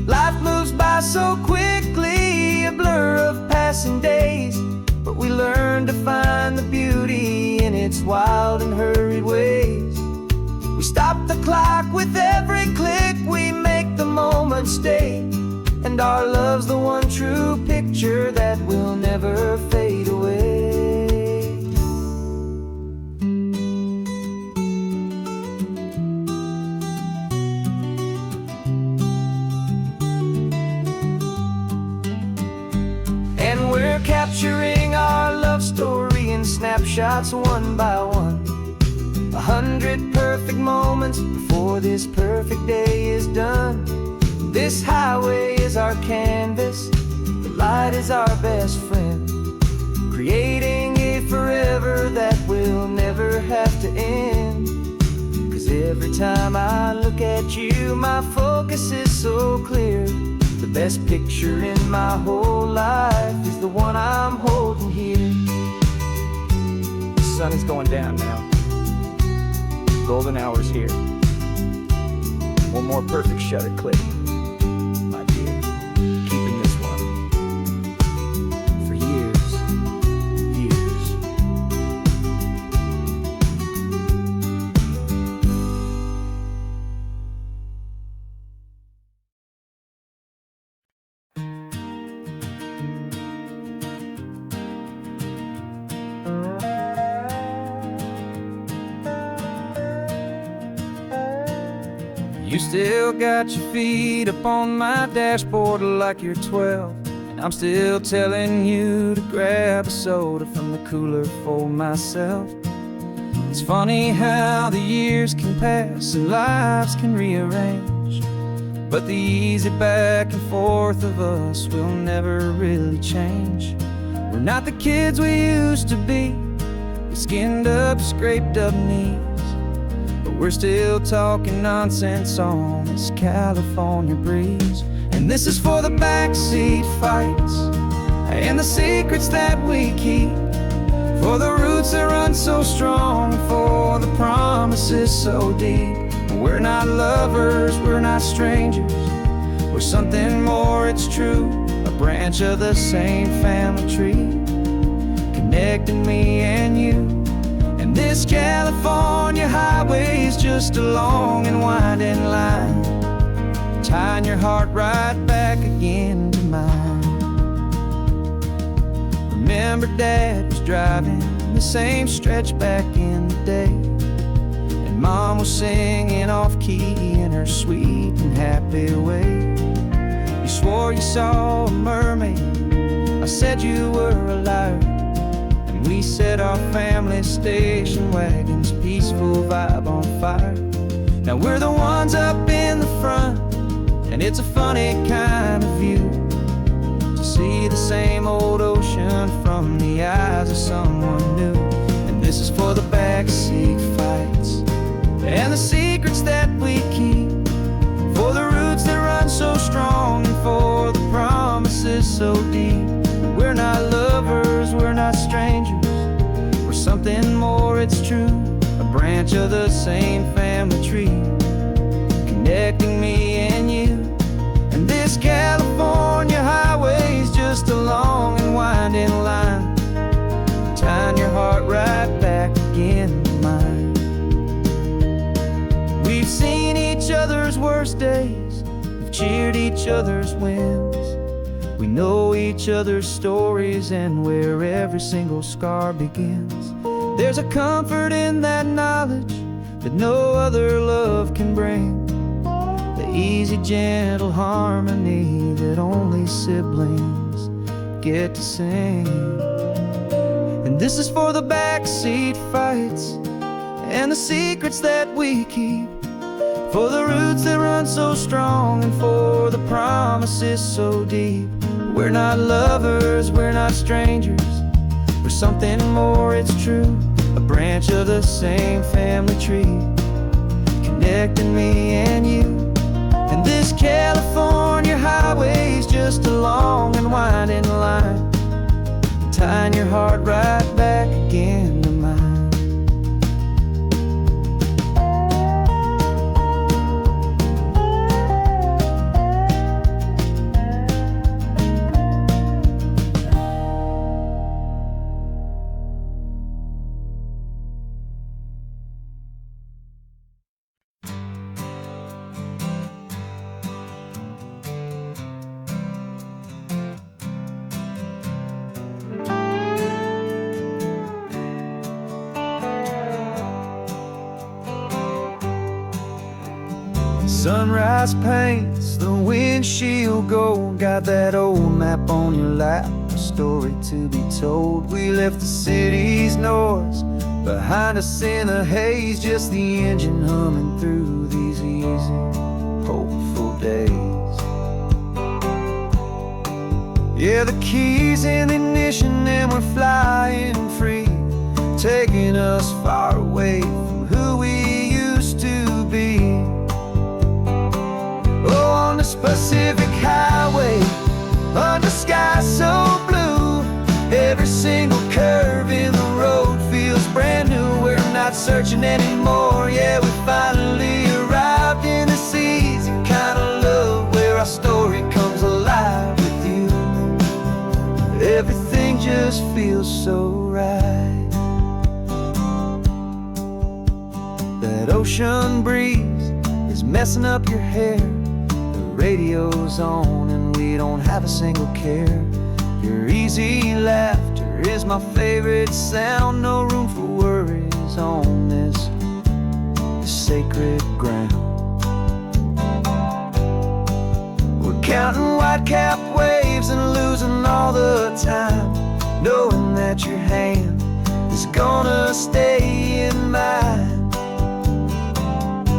Life moves by so quickly, a blur of passing days, but we learn to find the beauty in its wild and hurried ways. We stop the clock with every click, we make the moment stay, and our love's the one true picture that will never fade away. And we're capturing our love story in snapshots one by one, 100 perfect moments before this perfect day is done. This highway is our canvas, the light is our best friend, creating a forever that will never have to end. 'Cause every time I look at you, my focus is so clear. The best picture in my whole life is the one I'm holding here. The sun is going down now. Golden hour's here. One more perfect shutter click, my dear. Keeping this one for years, years. You still got your feet up on my dashboard like you're 12, and I'm still telling you to grab a soda from the cooler for myself. It's funny how the years can pass and lives can rearrange, but the easy back and forth of us will never really change. We're not the kids we used to be, with skinned up, scraped up knees, but we're still talking nonsense on this California breeze. And this is for the backseat fights and the secrets that we keep, for the roots that run so strong, for the promises so deep. We're not lovers, we're not strangers, we're something more, it's true, a branch of the same family tree, connecting me and you. And this California highway is just a long and winding line, tying your heart right back again to mine. Remember Dad was driving the same stretch back in the day, and Mom was singing off-key in her sweet and happy way. You swore you saw a mermaid, I said you were a liar, and we set our family station wagon's peaceful vibe on fire. Now we're the ones up in the front, and it's a funny kind of view to see the same old ocean from the eyes of someone new. And this is for the backseat fights and the secrets that we keep, for the roots that run so strong, and for the promises so deep. We're not lovers, we're not strangers, we're something more, it's true, a branch of the same family tree, connecting me and you. And this California highway is just a long and winding line, tying your heart other's worst days, we've cheered each other's wins. We know each other's stories and where every single scar begins. There's a comfort in that knowledge that no other love can bring. The easy, gentle harmony that only siblings get to sing. And this is for the backseat fights and the secrets that we keep, for the roots that run so strong and for the promises so deep. We're not lovers, we're not strangers, we're something more, it's true. A branch of the same family tree, connecting me and you. And this California highway's just a long and winding line, tying your heart right back again to mine. Sunrise paints the windshield gold, got that old map on your lap, a story to be told. We left the city's noise behind us in the haze, just the engine humming through these easy, hopeful days. Yeah, the keys in the ignition and we're flying free, taking us far away from who we used to be. Oh, on this Pacific highway, under sky so blue, every single curve in the road feels brand new. We're not searching anymore, yeah, we finally arrived in this easy kind of love where our story comes alive with you. Everything just feels so right. That ocean breeze is messing up your hair, radio's on and we don't have a single care. Your easy laughter is my favorite sound, no room for worries on this sacred ground. We're counting white-capped waves and losing all the time, knowing that your hand is gonna stay in mine.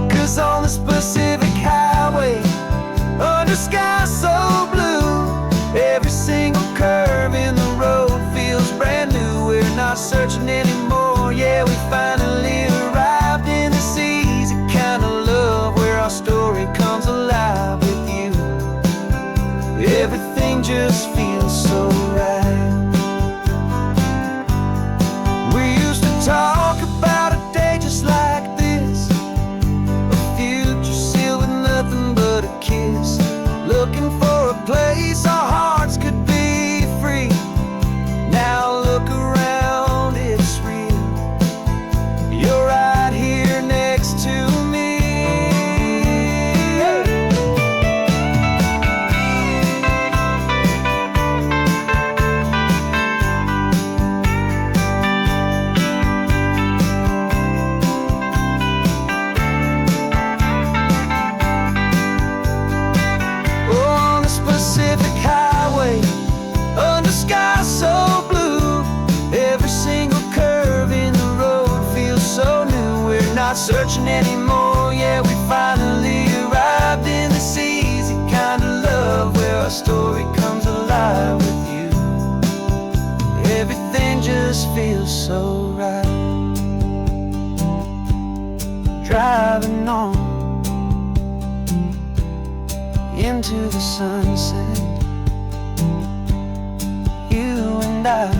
'Cause on this Pacific highway, under sky so blue, every single curve in the road feels brand new. We're not searching anymore, yeah, we finally arrived in this easy kind of love where our story comes alive with you. Everything just feels so right. We used to talk about a day just like this, a future sealed with nothing but a kiss, looking for a place our hearts could be free. Now look around, it's real. You're right here next to me. Pacific highway, under sky so blue, every single curve in the road feels so new. We're not searching anymore, yeah, we finally arrived in this easy kind of love where our story comes alive with you. Everything just feels so right. Driving on into the sunset, you and I,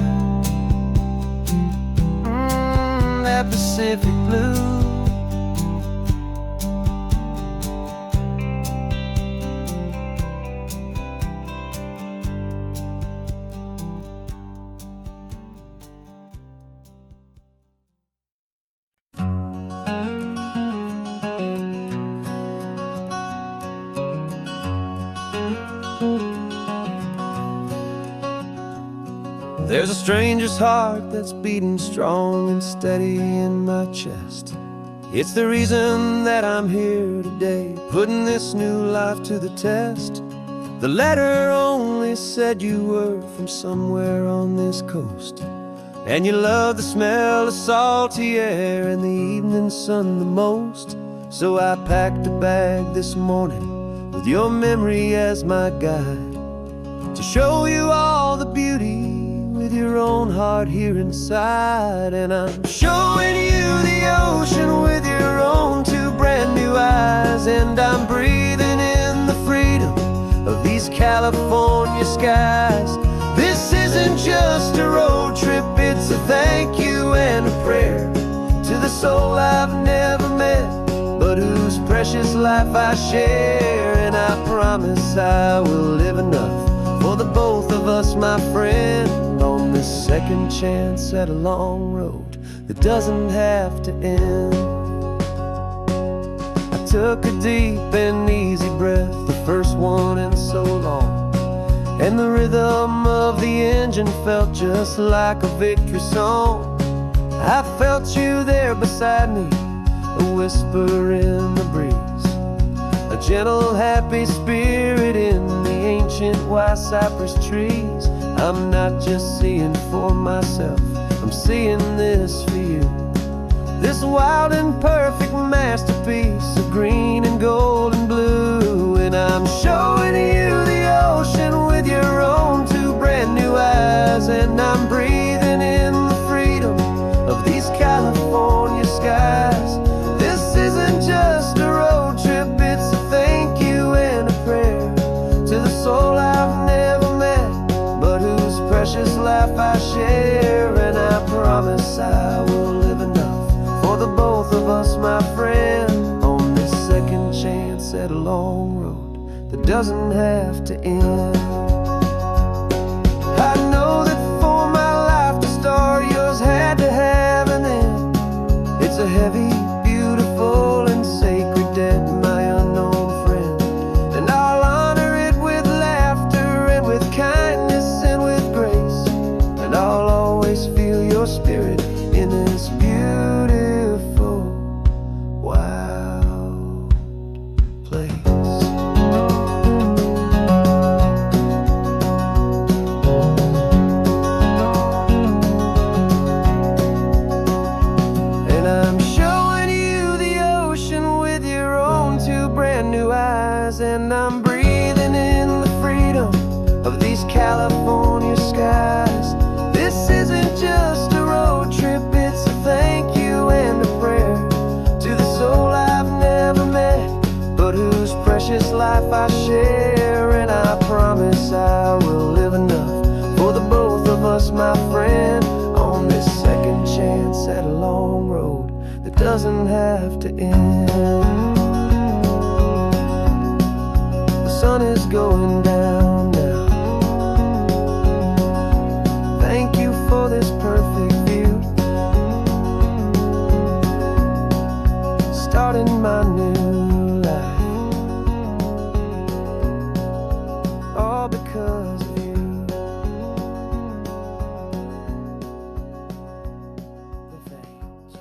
that Pacific blue. There's a stranger's heart that's beating strong and steady in my chest. It's the reason that I'm here today, putting this new life to the test. The letter only said you were from somewhere on this coast, and you love the smell of salty air and the evening sun the most. So I packed a bag this morning with your memory as my guide, to show you all the beauty with your own heart here inside. And I'm showing you the ocean with your own two brand new eyes, and I'm breathing in the freedom of these California skies. This isn't just a road trip, it's a thank you and a prayer to the soul I've never met, but whose precious life I share. And I promise I will live enough for the both of us, my friend, on this second chance at a long road that doesn't have to end. I took a deep and easy breath, the first one in so long, and the rhythm of the engine felt just like a victory song. I felt you there beside me, a whisper in the breeze, a gentle happy spirit in the ancient white cypress trees. I'm not just seeing for myself, I'm seeing this for you, this wild and perfect masterpiece of green and gold and blue. And I'm showing you the ocean with your own two brand new eyes, and I'm breathing in the freedom of these California skies. This isn't just a road trip, it's a thank you and a prayer to the soul I've never met, but whose precious life I share. And I promise I will live enough for the both of us, my friend, on this second chance at a long road that doesn't have to end. I know that for my life to start, yours had to have an end. It's a heavy, beautiful, and sacred debt, my unknown friend, and I'll honor it with laughter and with kindness and with grace, and I'll always feel your spirit in this beautiful, wild place. And I'm showing you the ocean with your own two brand new eyes, and I'm breathing in the freedom of these California skies. This isn't just a road trip, it's a thank you and a prayer to the soul I've never met, but whose precious life I share. And I promise I will live enough for the both of us, my friend, on this second chance at a long road that doesn't have to end. The sun is going down now. Thank you for this perfect view, starting my new life, all because of you. Thank you.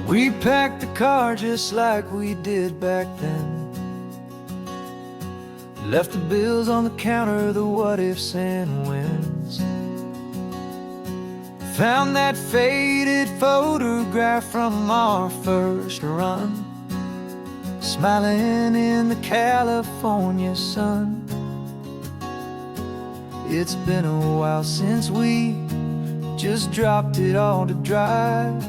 We packed the car just like we did back then, left the bills on the counter, the what ifs and whens, found that faded photograph from our first run, smiling in the California sun. It's been a while since we just dropped it all to drive.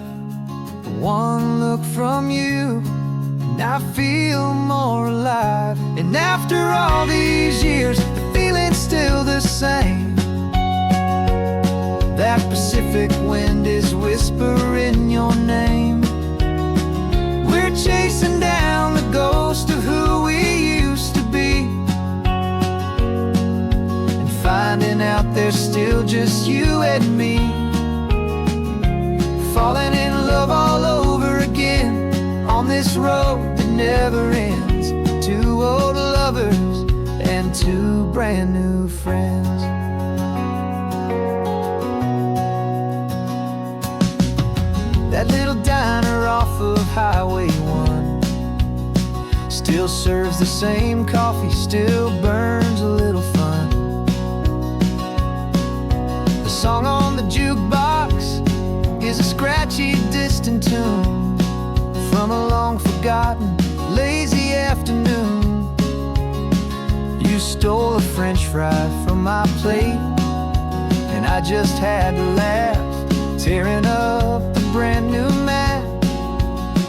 One look from you and I feel more alive. And after all these years, the feeling's still the same. That Pacific wind is whispering your name. We're chasing down the ghost of who we used to be. still just you and me, falling in love all over again on this road that never ends. Two old lovers and two brand new friends. That little diner off of Highway 1 still serves the same coffee, still burns a little fun. The song on the jukebox is a scratchy, distant tune from a long forgotten, lazy afternoon. You stole a French fry from my plate, and I just had to laugh, tearing up the brand new map.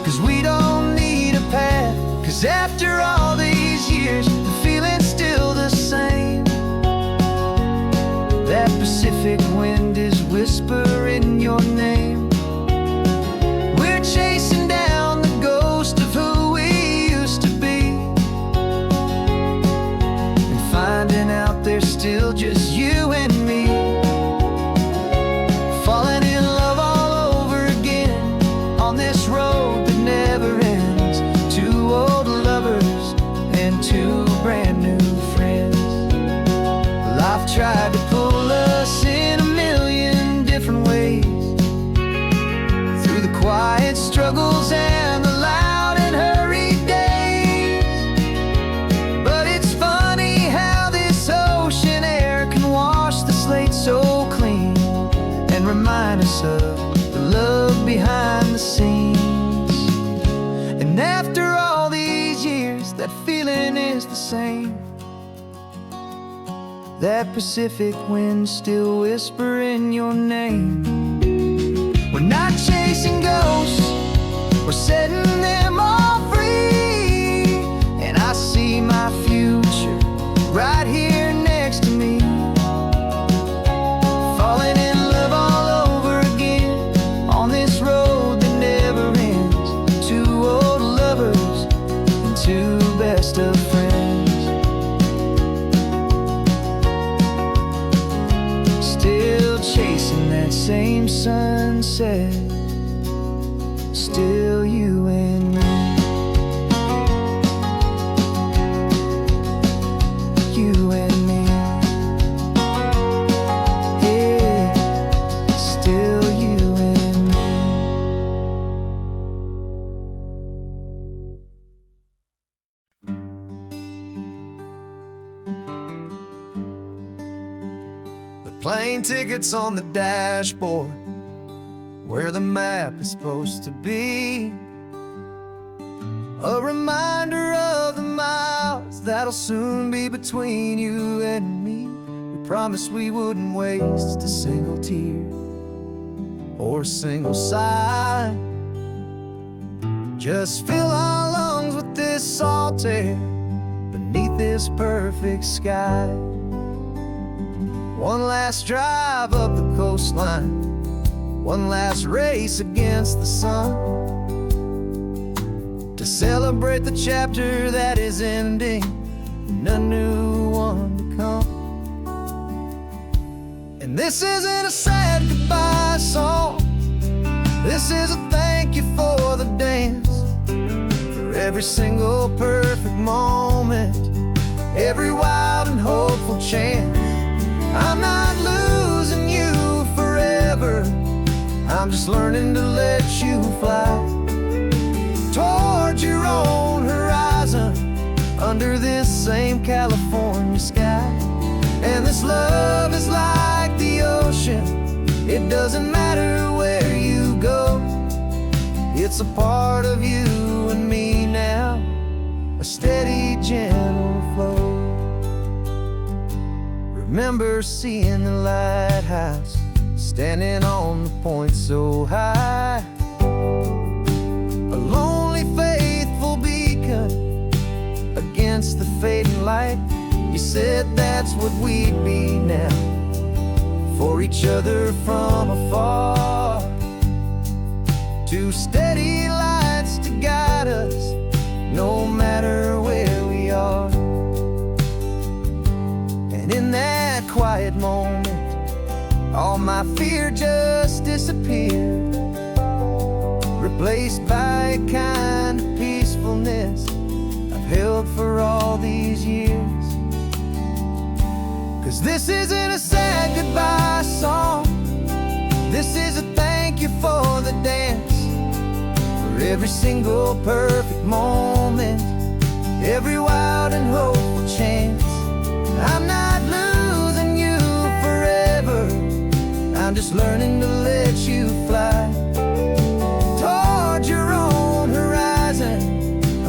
'Cause we don't need a path, 'cause after all these years, the feeling's still the same. That Pacific wind is whispering your name. We're chasing down the ghost of who we used to be, and finding out there's still just you and me, falling in love all over again on this road that never ends. Two old lovers and two brand new friends. Life tried to pull us in a million different ways, through the quiet struggles and the loud and hurried days. But it's funny how this ocean air can wash the slate so clean and remind us of the love behind the scenes. And after all these years, that feeling is the same. That Pacific wind still whispering your name. We're not chasing ghosts, we're setting them all free. And I see my future right here next to me, falling in love all over again on this road that never ends. Two old lovers and two best of friends, still chasing that same sunset, still you and me, you and me, yeah, still you and me. The plane tickets on the dashboard, where the map is supposed to be, a reminder of the miles that'll soon be between you and me. We promised we wouldn't waste a single tear or a single sigh, just fill our lungs with this salt air beneath this perfect sky. One last drive up the coastline, one last race against the sun, to celebrate the chapter that is ending and a new one to come. And this isn't a sad goodbye song, this is a thank you for the dance, for every single perfect moment, every wild and hopeful chance. I'm not losing you forever, I'm just learning to let you fly towards your own horizon, under this same California sky. And this love is like the ocean, it doesn't matter where you go, it's a part of you and me now, a steady, gentle flow. Remember seeing the lighthouse, standing on the point so high, a lonely, faithful beacon against the fading light. You said that's what we'd be now, for each other from afar. Two steady lights to guide us, no matter where we are. And in that quiet moment, all my fear just disappeared, replaced by a kind of peacefulness I've held for all these years. 'Cause this isn't a sad goodbye song, this is a thank you for the dance, for every single perfect moment, every wild and hopeful chance. I'm not losing you forever, I'm just learning to let you fly toward your own horizon,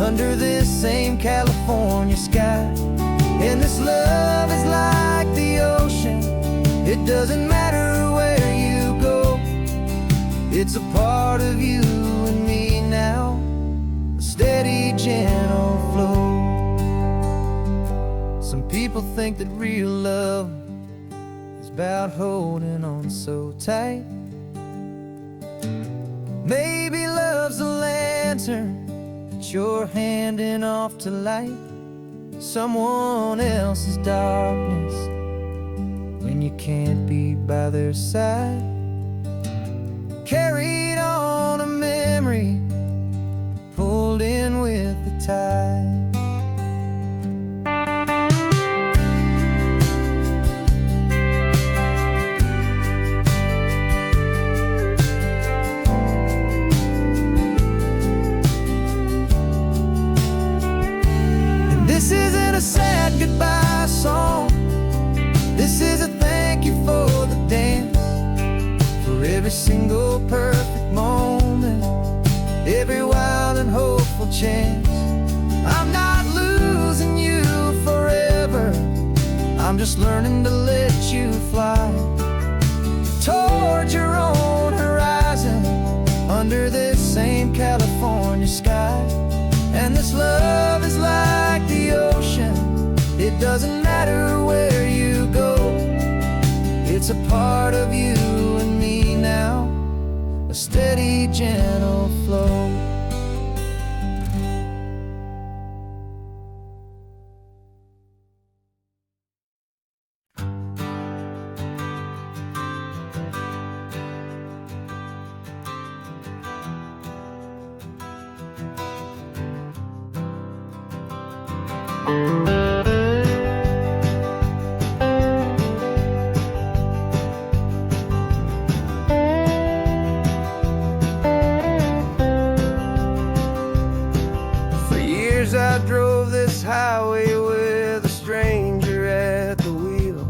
under this same California sky. And this love is like the ocean, it doesn't matter where you go, it's a part of you and me now, a steady, gentle flow. Some people think that real love is about holding on so tight. Maybe love's a lantern that you're handing off to light someone else's darkness when you can't be by their side. Carried on a memory, pulled in with the tide. This isn't a sad goodbye song, this is a thank you for the dance, for every single perfect moment, every wild and hopeful chance. I'm not losing you forever, I'm just learning to let you fly toward your own horizon, under this same California sky. And this love is like the ocean, it doesn't matter where you go, it's a part of you and me now, a steady, gentle flow. For years I drove this highway with a stranger at the wheel,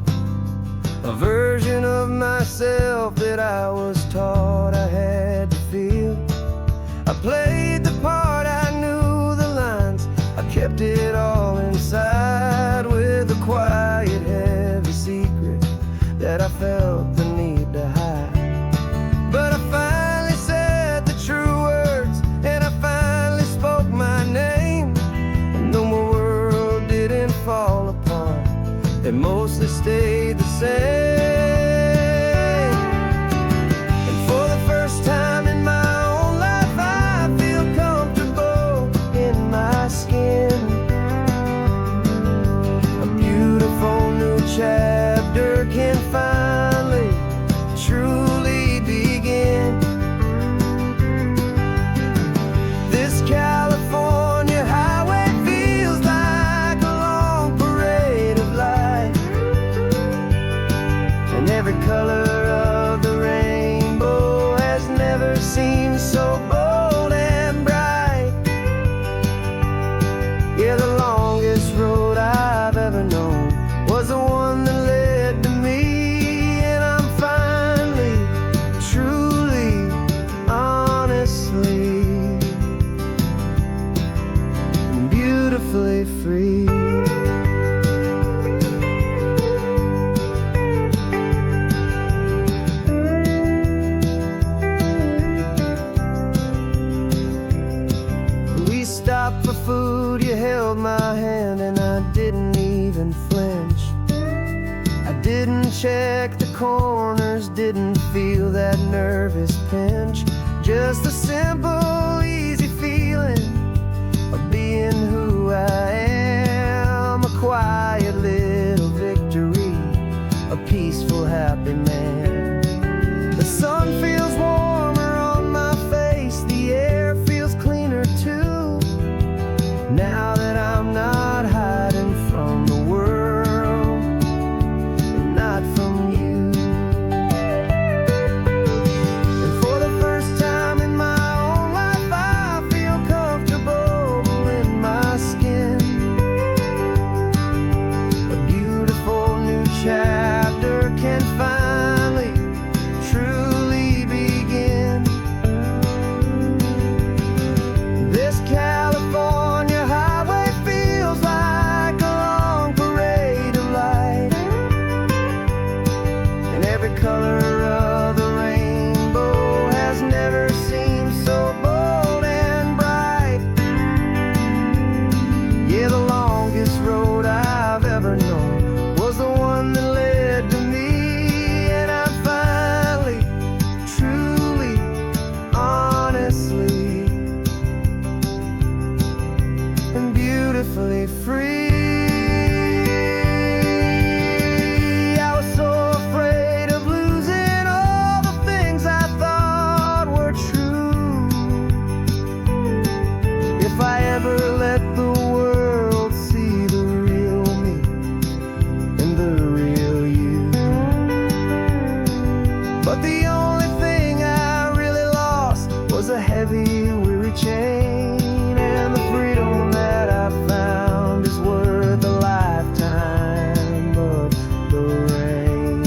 a version of myself that I was taught I had to feel. I played the part, I knew the lines, I kept it all inside, with a quiet, heavy secret that I felt the need to hide. But I finally said the true words, and I finally spoke my name, and though my world didn't fall apart, it mostly stayed the same. And for the first time in my own life, I feel comfortable in my skin. A beautiful new chapter can finally truly begin. This California highway feels like a long parade of light, and every color of the rainbow has never seemed so bold and bright. Yeah, the longest road I've ever known was the one that led to me, and I'm finally, truly, honestly, and beautifully free. We stopped for food, you held my hand, and I didn't even flinch. I didn't check the corners, didn't feel that nervous pinch. Just a simple, easy feeling of being who I am. A quiet little victory, a peaceful, happy man. heavy, weary chain, and the freedom that I found is worth a lifetime of the rain.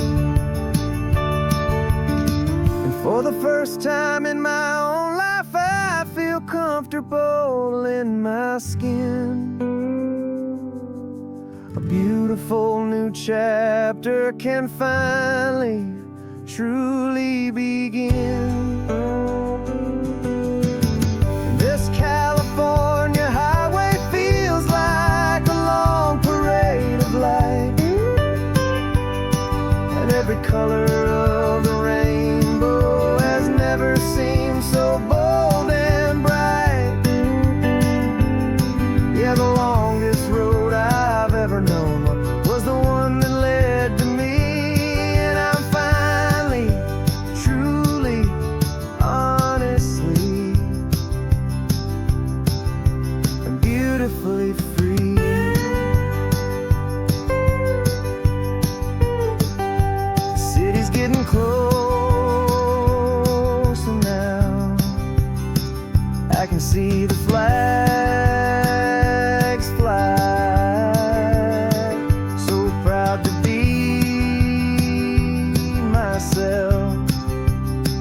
And for the first time in my own life, I feel comfortable in my skin. A beautiful new chapter can finally, truly begin. This California highway feels like a long parade of light, and every color of the rainbow has never seemed so bold and bright. Yeah, the longest road I've ever known was the one that led to me, and I'm finally, truly, honestly, and beautifully free. The city's getting closer now. I can see the flags fly. So proud to be myself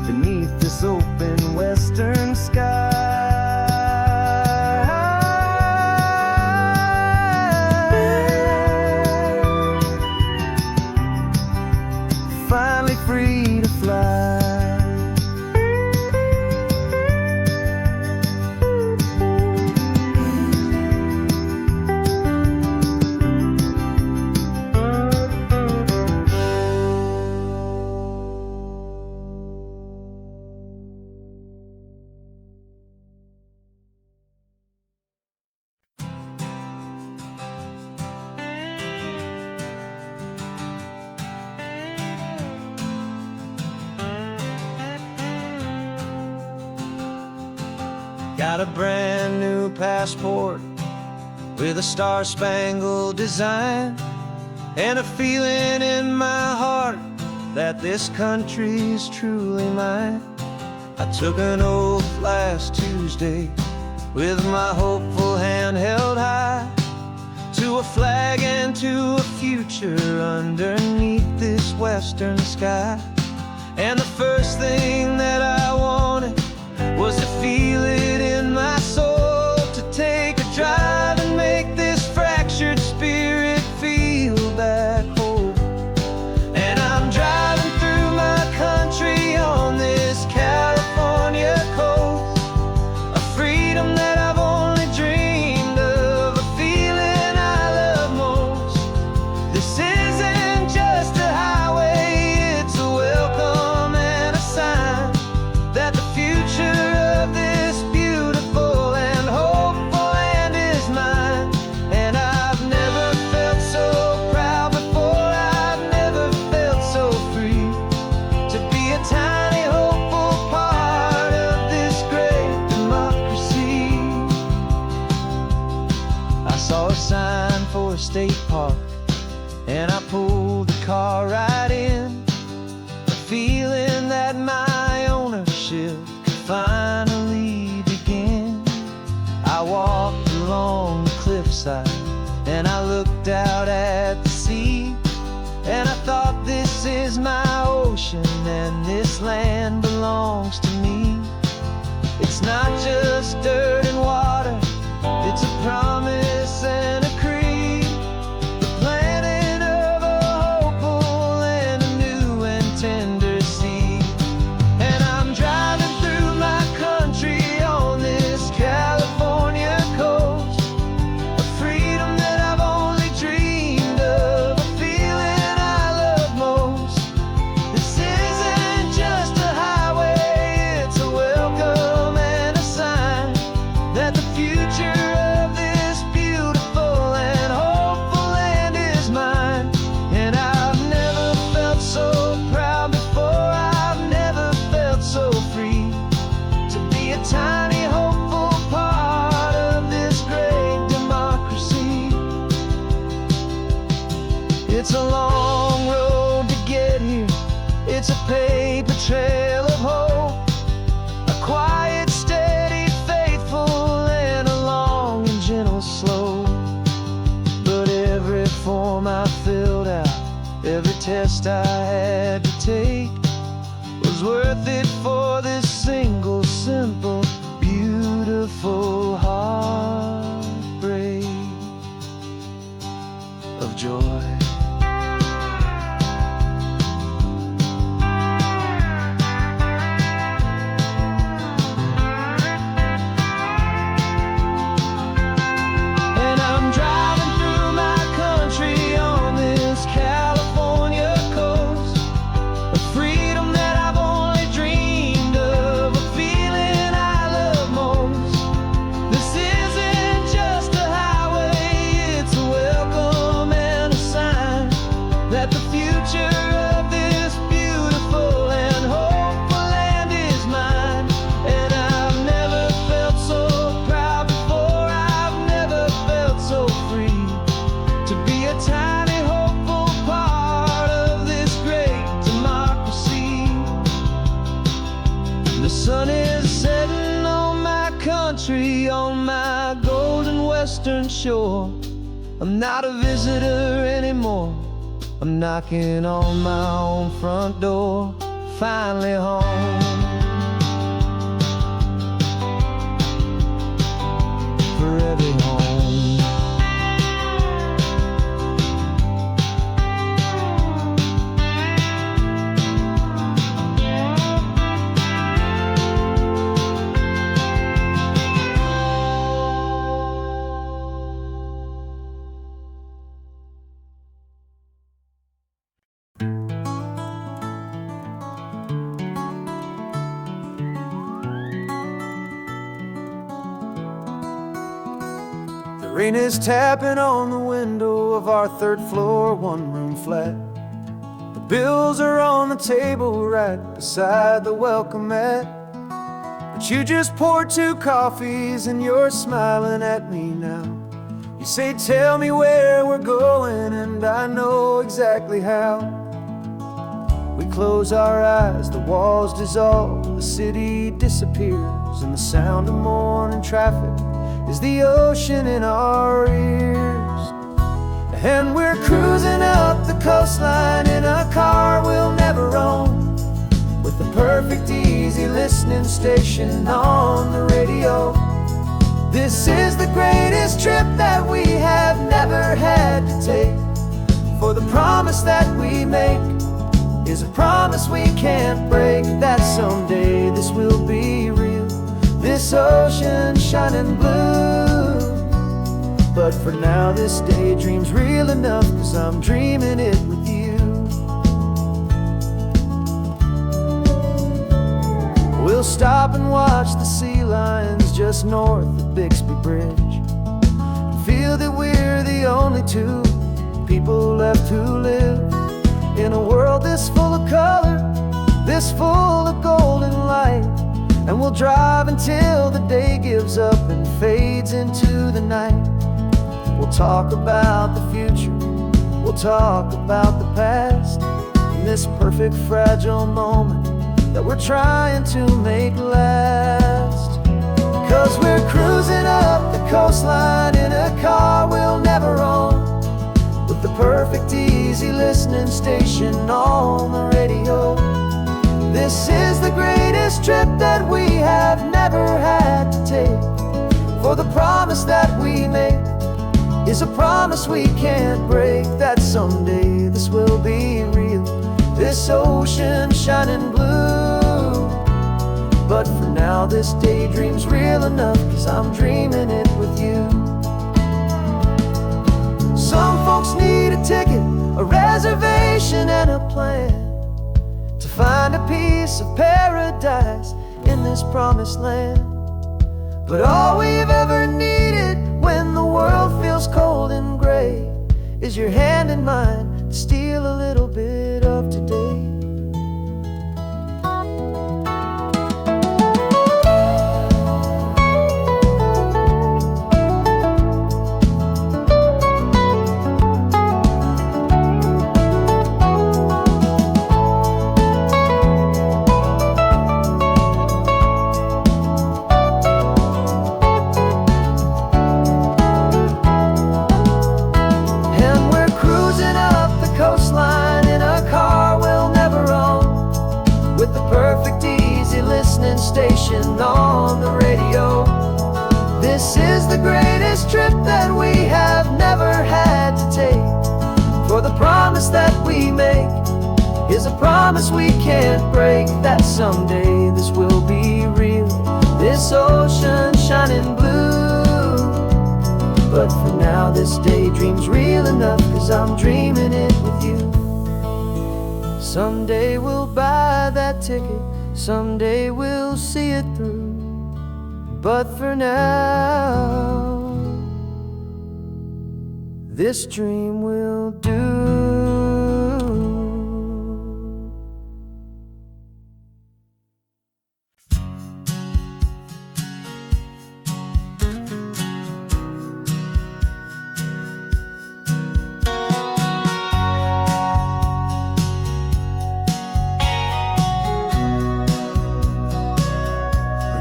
beneath this open western sky. Finally free to fly. Got a brand new passport with a star-spangled design, and a feeling in my heart that this country's truly mine. I took an oath last Tuesday with my hopeful hand held high to a flag and to a future underneath this western sky. And the first thing that I wanted was to feel it in my soul, to take a drive and make this fractured spirit feel back home. And I'm driving through my country on this California coast, a freedom that I've only dreamed of, a feeling I love most. This isn't just a highway, it's a welcome and a sign that the future of this beautiful and hopeful land is mine. And I've never felt so proud before, I've never felt so free to be a tiny hopeful part of this great democracy. I saw a sign for a state park, and I pulled the car right in, a feeling that my ownership could finally begin. I walked along the cliffside and I looked out at the sea, and I thought, this is my ocean and this land belongs to me. It's not just dirt and water, it's a promise and a creed, the planting of a hopeful and a new and tender seed. And I'm driving through my country on this California coast, a freedom that I've only dreamed of, a feeling I love most. This isn't just a highway, it's a welcome and a test I had to take was worth it for this single, simple, beautiful heartbreak of joy. On my golden western shore, I'm not a visitor anymore. I'm knocking on my own front door, finally home. Forever home. Rain is tapping on the window of our third floor, one-room flat. The bills are on the table right beside the welcome mat. But you just poured 2 coffees and you're smiling at me now. You say, tell me where we're going, and I know exactly how. We close our eyes, the walls dissolve, the city disappears, and the sound of morning traffic is the ocean in our ears. And we're cruising up the coastline in a car we'll never own, with the perfect easy listening station on the radio. This is the greatest trip that we have never had to take, for the promise that we make is a promise we can't break, that someday this will be real, this ocean shining blue. But for now this daydream's real enough, 'cause I'm dreaming it with you. We'll stop and watch the sea lions just north of Bixby Bridge, feel that we're the only 2 people left who live in a world this full of color, this full of golden light. And we'll drive until the day gives up and fades into the night. We'll talk about the future, we'll talk about the past, in this perfect fragile moment that we're trying to make last. 'Cause we're cruising up the coastline in a car we'll never own, with the perfect easy listening station on the radio. This is the greatest trip that we have never had to take, for the promise that we make is a promise we can't break, that someday this will be real, this ocean shining blue. But for now this daydream's real enough, 'cause I'm dreaming it with you. Some folks need a ticket, a reservation and a plan to find a piece of paradise in this promised land. But all we've ever needed when the world feels cold and gray is your hand in mine to steal a little bit of today. Coastline in a station on the radio. This is the greatest trip that we have never had to take. For the promise that we make is a promise we can't break, that someday this will be real, this ocean shining blue. But for now this daydream's real enough, 'cause I'm dreaming it with you. Someday we'll buy that ticket, someday we'll see it through. But for now, this dream will do.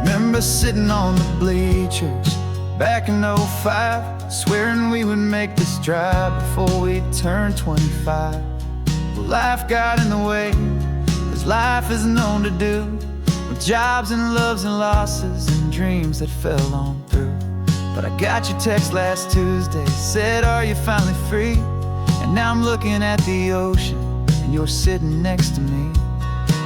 Remember sitting on the bleachers back in '05, swearing we would make this drive before we turned 25. Well, life got in the way, as life is known to do, with jobs and loves and losses and dreams that fell on through. But I got your text last Tuesday, said, are you finally free? And now I'm looking at the ocean, and you're sitting next to me.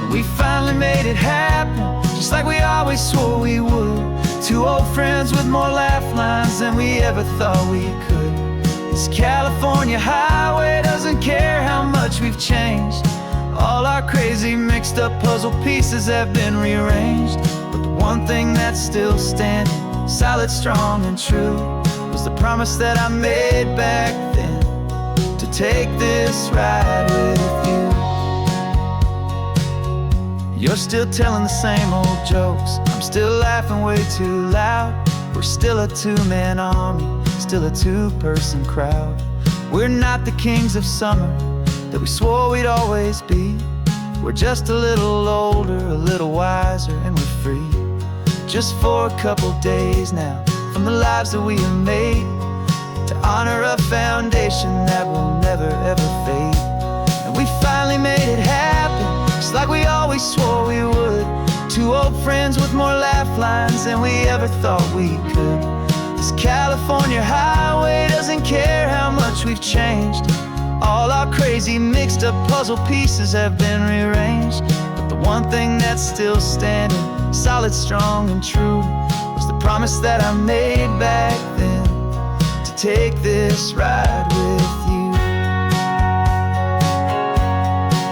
And we finally made it happen, just like we always swore we would. Two old friends with more laugh lines than we ever thought we could. This California highway doesn't care how much we've changed. All our crazy mixed up puzzle pieces have been rearranged. But the one thing that's still standing, solid, strong and true, was the promise that I made back then, to take this ride with you. You're still telling the same old jokes, I'm still laughing way too loud. We're still a two-man army, still a two-person crowd. We're not the kings of summer that we swore we'd always be. We're just a little older, a little wiser, and we're free. Just for a couple days now, from the lives that we have made, to honor a foundation that will never ever fade. And we finally made it happen, just like we always swore we would. Two old friends with more laugh lines than we ever thought we could. This California highway doesn't care how much we've changed. All our crazy mixed up puzzle pieces have been rearranged. But the one thing that's still standing, solid, strong and true, was the promise that I made back then, to take this ride with you.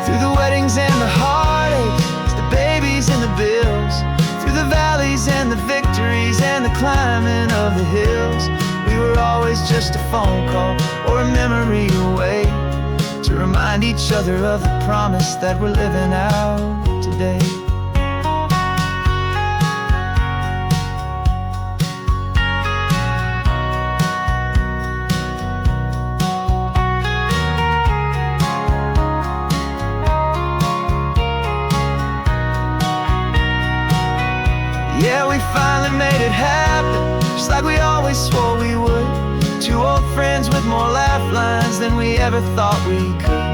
Through the weddings and the heartaches, the babies and the bills, through the valleys and the victories and the climbing of the hills, we were always just a phone call or a memory away, to remind each other of the promise that we're living out today. Yeah, we finally made it happen, just like we always swore we would. Two old friends with more laugh lines than we ever thought we could.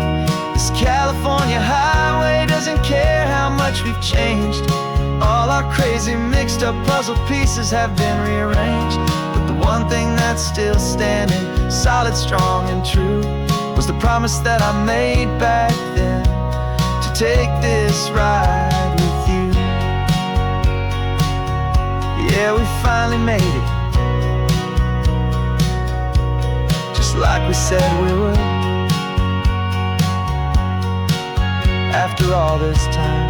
This California highway doesn't care how much we've changed. All our crazy mixed up puzzle pieces have been rearranged. But the one thing that's still standing, solid, strong and true, was the promise that I made back then, to take this ride with you. Yeah, we finally made it, just like we said we would. After all this time,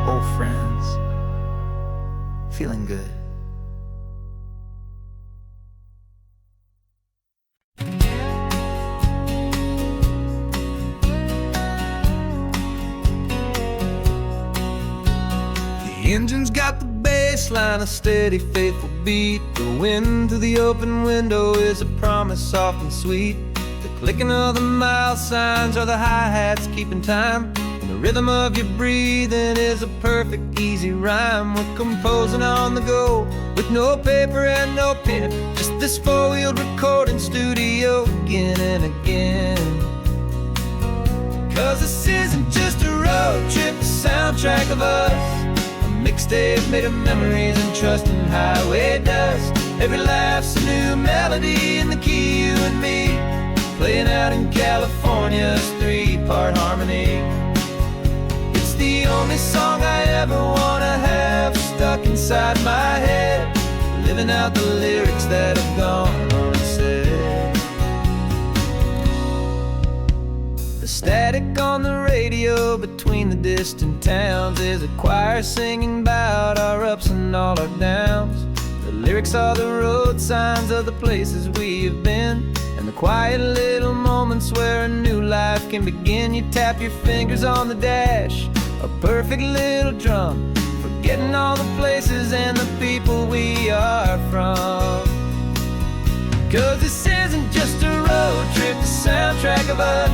old friends, feeling good. The engine's got the bass line, a steady, faithful beat. The wind through the open window is a promise soft and sweet. The clicking of the mile signs are the hi-hats keeping time, and the rhythm of your breathing is a perfect, easy rhyme. We're composing on the go, with no paper and no pen, just this four-wheeled recording studio again and again. 'Cause this isn't just a ride, soundtrack of us. A mixtape made of memories and trust in highway dust. Every laugh's a new melody in the key, you and me, playing out in California's three-part harmony. It's the only song I ever wanna have stuck inside my head, living out the lyrics that have gone unsaid. The static on the radio between the distant towns is a choir singing about our ups and all our downs. The lyrics are the road signs of the places we have been, and the quiet little moments where a new life can begin. You tap your fingers on the dash, a perfect little drum, forgetting all the places and the people we are from. 'Cause this isn't just a road trip, the soundtrack of us.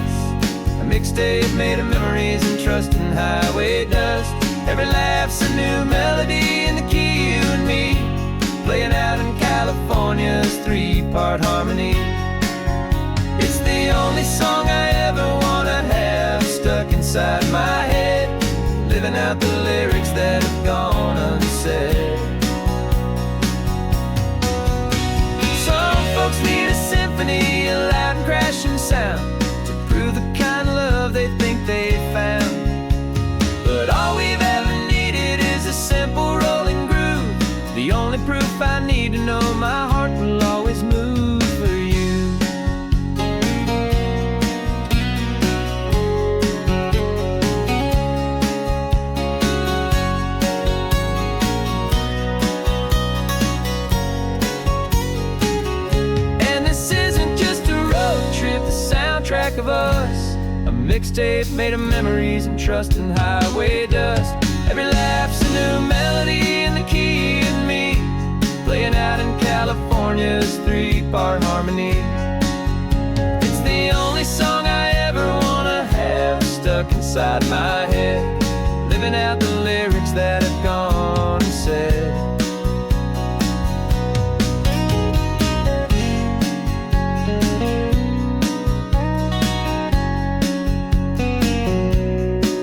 A mixtape made of memories and trust in highway dust. Every laugh's a new melody in the key, you and me, playing out in California's three-part harmony. It's the only song I ever wanna have stuck inside my head, living out the lyrics that have gone unsaid. Some folks need a symphony, a loud and crashing sound, to prove the kind of love they think they found. But all we've ever needed is a simple rolling groove, the only proof I need to know my heart will always move for you. And this isn't just a road trip, the soundtrack of us. A mixtape made of memories and trust in highway dust. Every laugh's a new melody in the key and me, playing out in California's three-part harmony. It's the only song I ever wanna have stuck inside my head, living out the lyrics that have gone unsaid.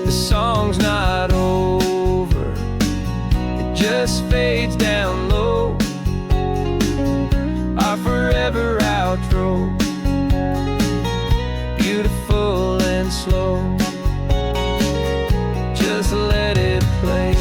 The song's not over, it just fades down low, our forever outro, beautiful and slow. Just let it play.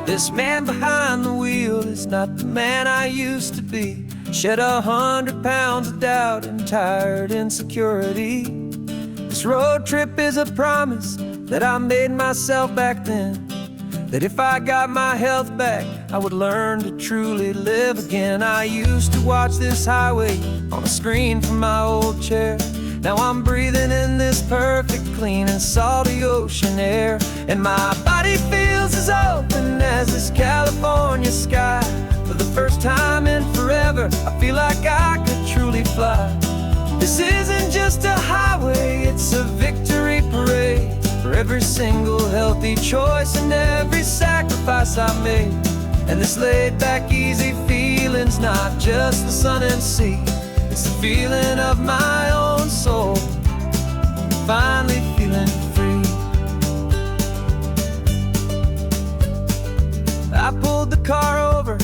This man behind the wheel is not the man I used to be. Shed 100 pounds of doubt and tired insecurity. This road trip is a promise that I made myself back then, that if I got my health back, I would learn to truly live again. I used to watch this highway on a screen from my old chair. Now I'm breathing in this perfect, clean and salty ocean air, and my body feels as open as this California sky. For the first time in forever, I feel like I could truly fly. This isn't just a highway, it's a victory parade for every single healthy choice and every sacrifice I made. And this laid-back, easy feeling's not just the sun and sea, it's the feeling of my own soul, finally feeling free. I pulled the car over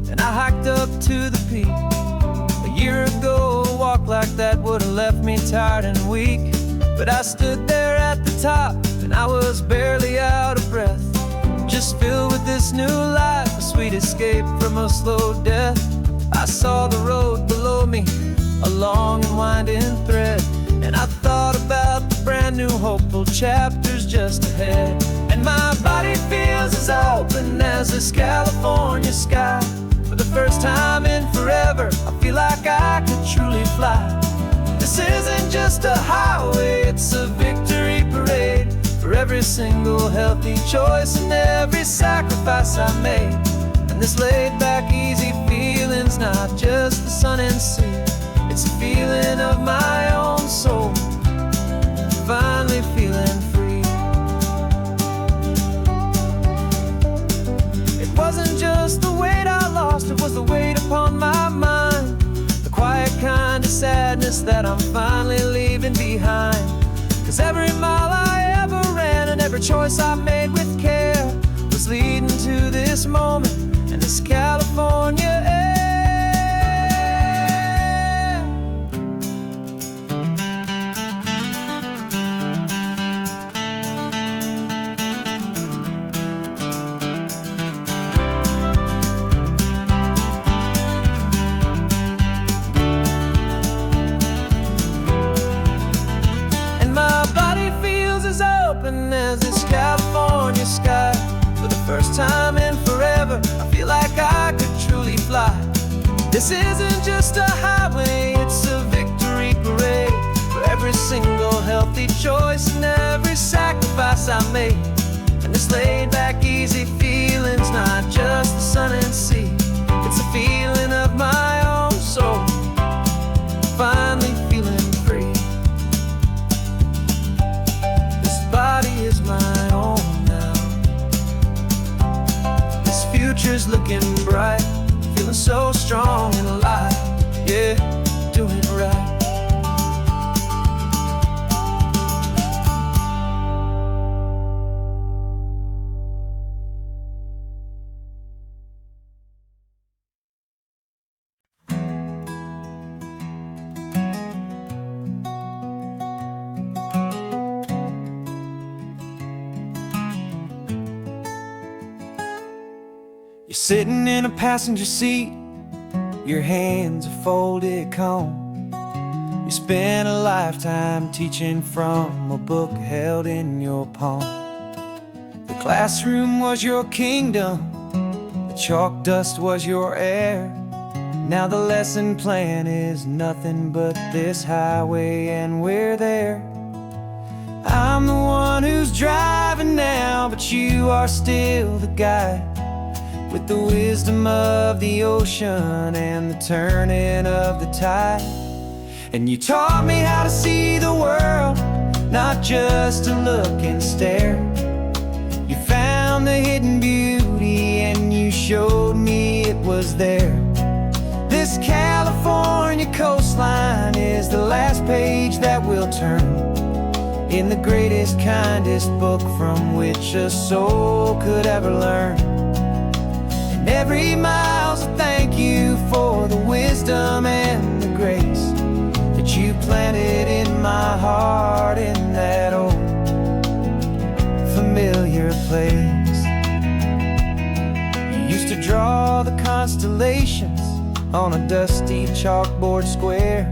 and I hiked up to the peak. A year ago, a walk like that would have left me tired and weak. But I stood there at the top and I was barely out of breath, just filled with this new life, a sweet escape from a slow death. I saw the road below me, a long and winding thread, and I thought about the brand new hopeful chapters just ahead. And my body feels as open as this California sky. For the first time in forever, I feel like I could truly fly. This isn't just a highway, it's a victory parade for every single healthy choice and every sacrifice I made. And this laid-back, easy feeling's not just the sun and sea, it's a feeling of my own soul, finally feeling free. that I'm finally leaving behind. 'Cause every mile I ever ran and every choice I made with care was leading to this moment and this California air. As this California sky, for the first time in forever, I feel like I could truly fly. This isn't just a highway, it's a victory parade for every single healthy choice and every sacrifice I made. And this laid back, easy feeling's not just the sun and sea, it's a feeling of my own soul, finally feeling free. Body is my own now. This future's looking bright, feeling so strong and alive. Yeah, doing it right. You're sitting in a passenger seat, your hands are folded calm. You spent a lifetime teaching from a book held in your palm. The classroom was your kingdom, the chalk dust was your air. Now the lesson plan is nothing but this highway and we're there. I'm the one who's driving now, but you are still the guide, with the wisdom of the ocean and the turning of the tide. And you taught me how to see the world, not just to look and stare. You found the hidden beauty and you showed me it was there. This California coastline is the last page that we'll turn in the greatest, kindest book from which a soul could ever learn. Every mile's a thank you for the wisdom and the grace that you planted in my heart in that old familiar place. You used to draw the constellations on a dusty chalkboard square.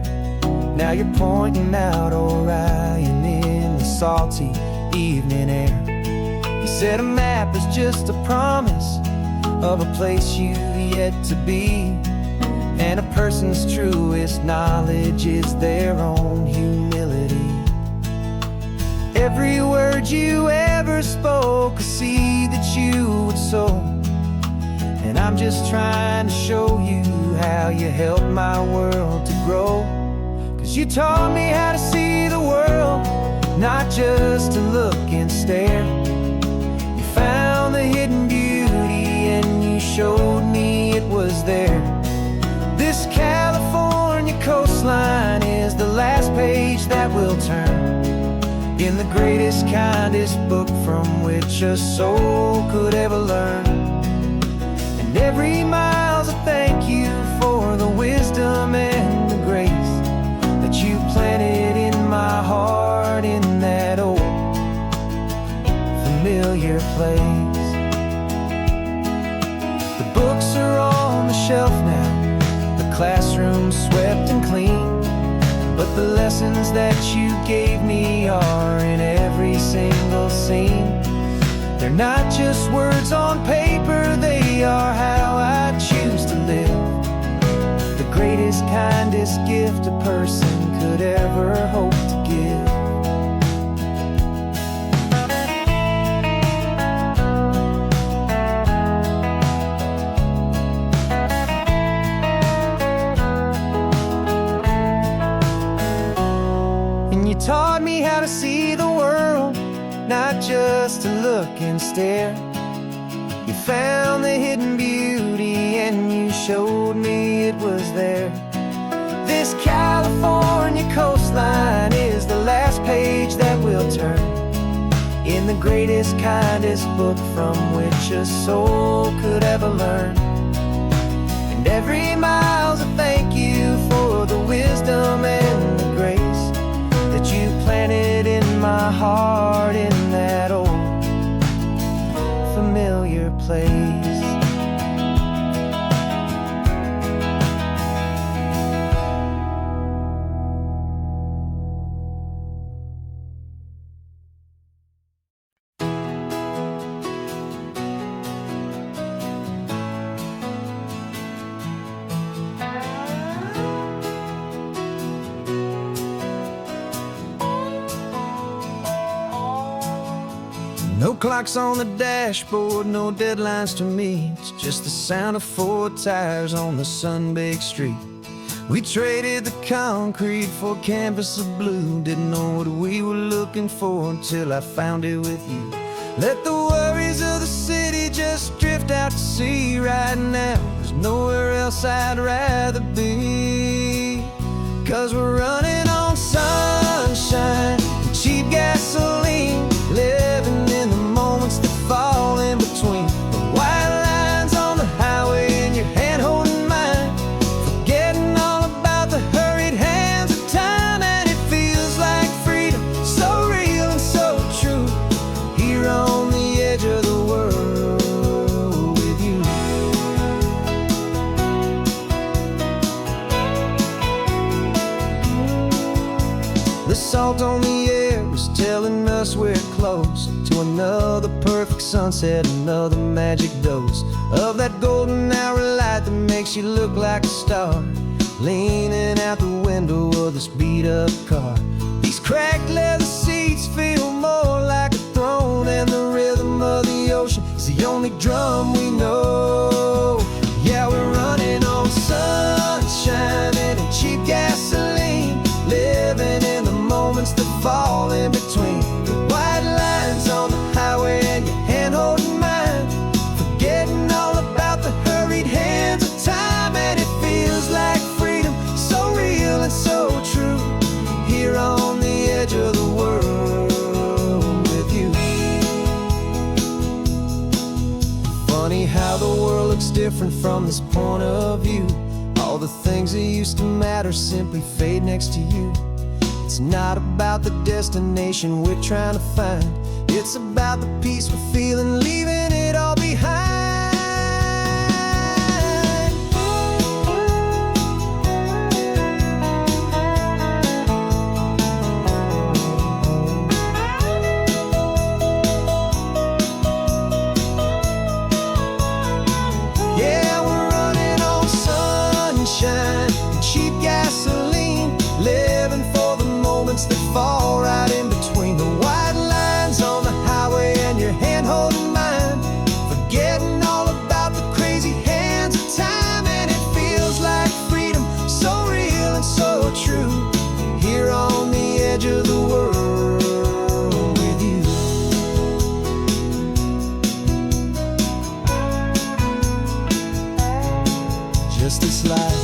Now you're pointing out Orion in the salty evening air. You said a map is just a promise of a place you've yet to be, and a person's truest knowledge is their own humility. Every word you ever spoke, a seed that you would sow, and I'm just trying to show you how you helped my world to grow. 'Cause you taught me how to see the world, not just to look and stare. You found the hidden beauty and you showed me it was there. This California coastline is the last page that we'll turn in the greatest, kindest book from which a soul could ever learn. And every mile's a thank you for the wisdom and the grace that you planted in my heart in that old familiar place. The books are on the shelf now, the classroom swept and clean, but the lessons that you gave me are in every single scene. They're not just words on paper, they are how I choose to live. The greatest, kindest gift a person could ever hope to give. You taught me how to see the world, not just to look and stare. You found the hidden beauty and you showed me it was there. this California coastline is the last page that we'll turn in the greatest, kindest book from which a soul could ever learn. And every mile's a thank you for the wisdom and the grace that you planted in my heart in that old familiar place. No clocks on the dashboard, no deadlines to meet. It's just the sound of 4 tires on the sun-baked street. We traded the concrete for a canvas of blue. Didn't know what we were looking for until I found it with you. Let the worries of the city just drift out to sea right now. There's nowhere else I'd rather be. 'Cause we're running on sunshine and cheap gasoline, living in the moments that fall in between the white lines on the highway and your hand holding mine, forgetting all about the hurried hands of time. And it feels like freedom, so real and so true, here on the edge of the world with you. The salt on the air is telling us we're close to another perfect sunset, another magic dose of that golden hour light that makes you look like a star, leaning out the window of this beat-up car. These cracked leather seats feel more like a throne, and the rhythm of the ocean is the only drum we know. Yeah, we're running on sunshine and cheap gasoline, living in the moments that fall in between the white lines on the highway and your hand holding mine, forgetting all about the hurried hands of time. And it feels like freedom, so real and so true, here on the edge of the world with you. Funny how the world looks different from this point of view. All the things that used to matter simply fade next to you. It's not about the destination we're trying to find, it's about the peace we're feeling, leaving it all behind. Yeah, we're running on sunshine and cheap gasoline, living for the moments that fall right in between the white lines on the highway and your hand holding mine, forgetting all about the crazy hands of time. And it feels like freedom, so real and so true, here on the edge of the world with you. Just this life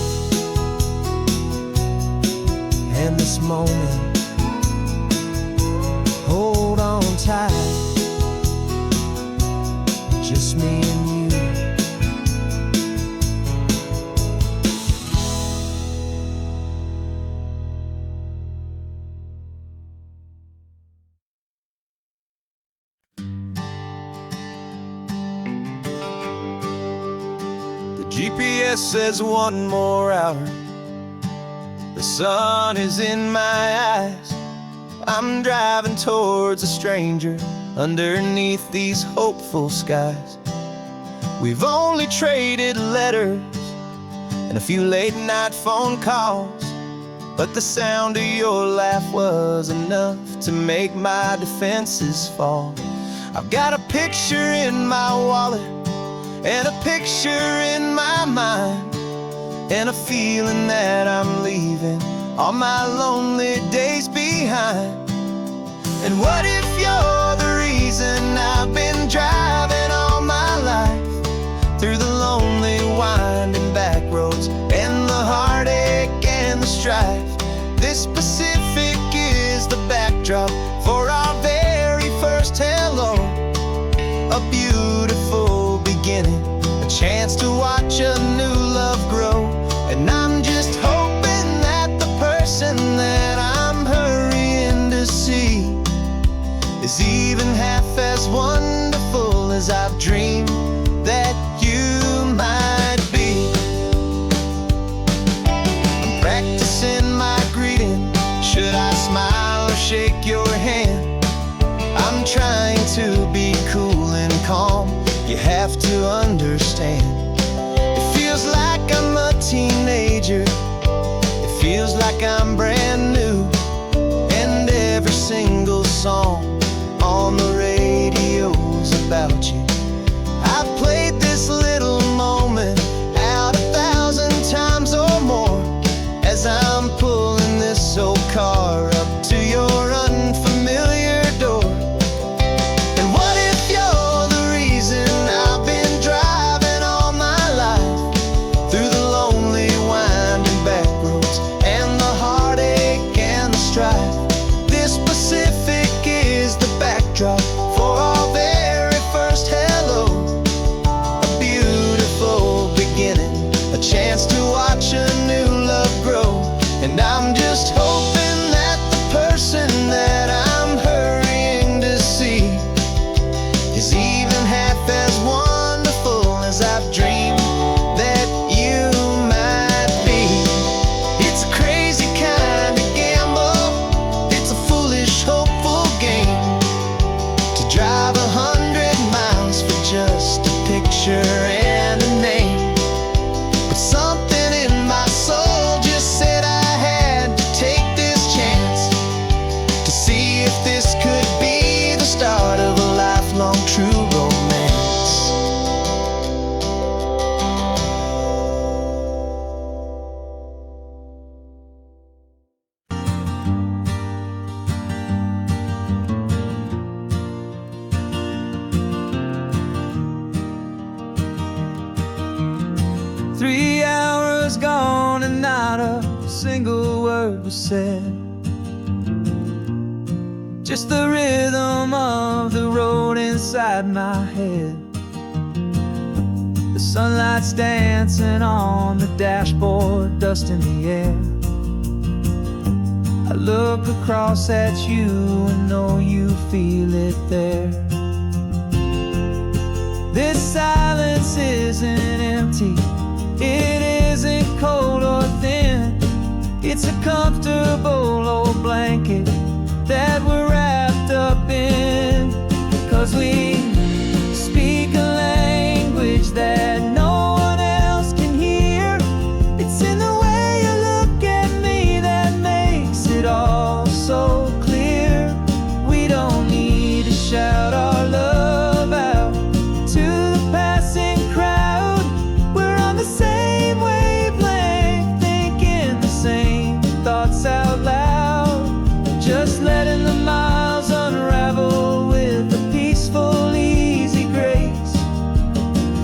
and this moment, hold on tight, just me and you. The GPS says 1 more hour, the sun is in my eyes. I'm driving towards a stranger underneath these hopeful skies. We've only traded letters and a few late night phone calls, but the sound of your laugh was enough to make my defenses fall. I've got a picture in my wallet and a picture in my mind, and a feeling that I'm leaving all my lonely days behind. And what if you're the reason I've been driving all my life, through the lonely winding back roads and the heartache and the strife? beautiful beginning, a chance to watch a new love grow. And I'm just hoping that the person that I'm hurrying to see is even half as wonderful as I've dreamed that you might be. I'm practicing my greeting. Should I smile or shake your hand? I'm trying to be cool and calm. You have to understand. It feels like I'm a teenager. It feels like I'm brand new. And every single song on the radio's about you. I've played this little moment out 1,000 times or more as I'm pulling this old car up to your unfamiliar door. And what if you're the reason I've been driving all my life through the lonely winding back roads and the heartache and the strife? This Pacific is the backdrop for our very first hello. A beautiful beginning, a chance to watch a new love grow. And I'm just hoping that the person that I'm hurrying to see is even half as wonderful as I've dreamed that you might be. It's a crazy kind of gamble. It's a foolish, hopeful game to drive 100 miles for just a picture and a name. But something in my soul just said I had to take this chance to see if this could be the start of a lifelong true romance. Three hours gone and not a single word was said. Just the rhythm of the road inside my head. The sunlight's dancing on the dashboard, dust in the air. I look across at you and know you feel it there. This silence isn't empty. It isn't cold or thin. It's a comfortable old blanket that we're wrapped up in. 'Cause we speak a language that no one else can hear. It's in the way you look at me that makes it all so clear. We don't need to shout our love out to the passing crowd. We're on the same wavelength, thinking the same thoughts out loud. Just letting the miles unravel with a peaceful, easy grace.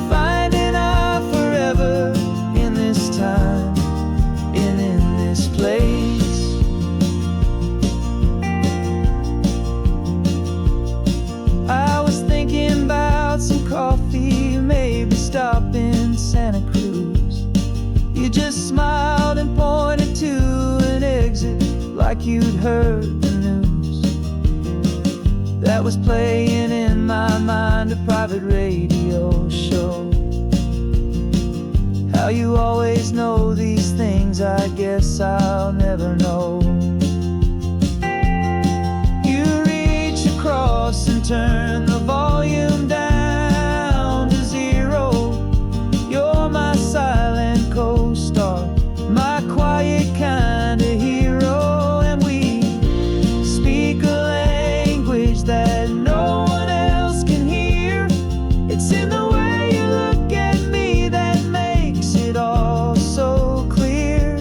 Finding our forever in this time and in this place. I was thinking about some coffee, maybe stop in Santa Cruz. You just smiled and pointed to an exit like you'd heard the news. That was playing in my mind, a private radio show. How you always know these things, I guess I'll never know. You reach across and turn the volume down to zero. You're my silent co-star, my quiet kind of hero. And we speak a language that no one else can hear. It's in the way you look at me that makes it all so clear.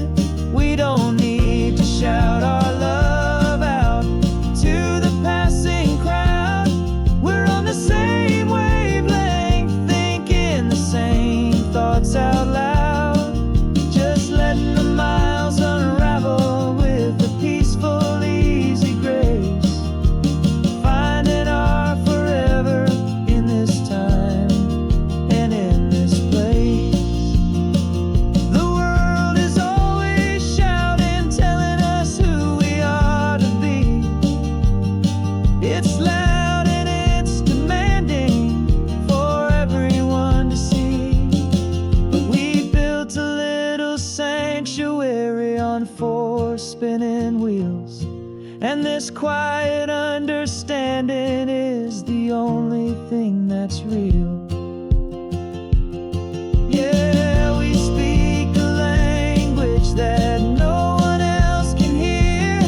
We don't need to shout our love out to the passing crowd. And this quiet understanding is the only thing that's real. Yeah, we speak a language that no one else can hear.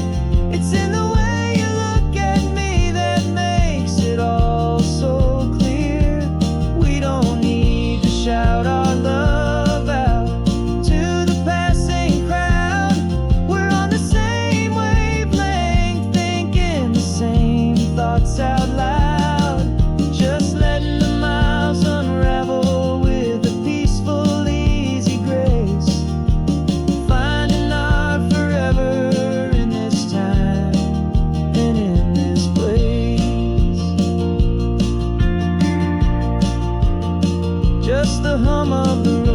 It's in the way you look at me that makes it all so clear. We don't need to shout our love out to the passing crowd. We're on the same wavelength, thinking the same thoughts out loud. Just letting the miles unravel with a peaceful, easy grace. Finding our forever in this time and in this place. Just the hum of the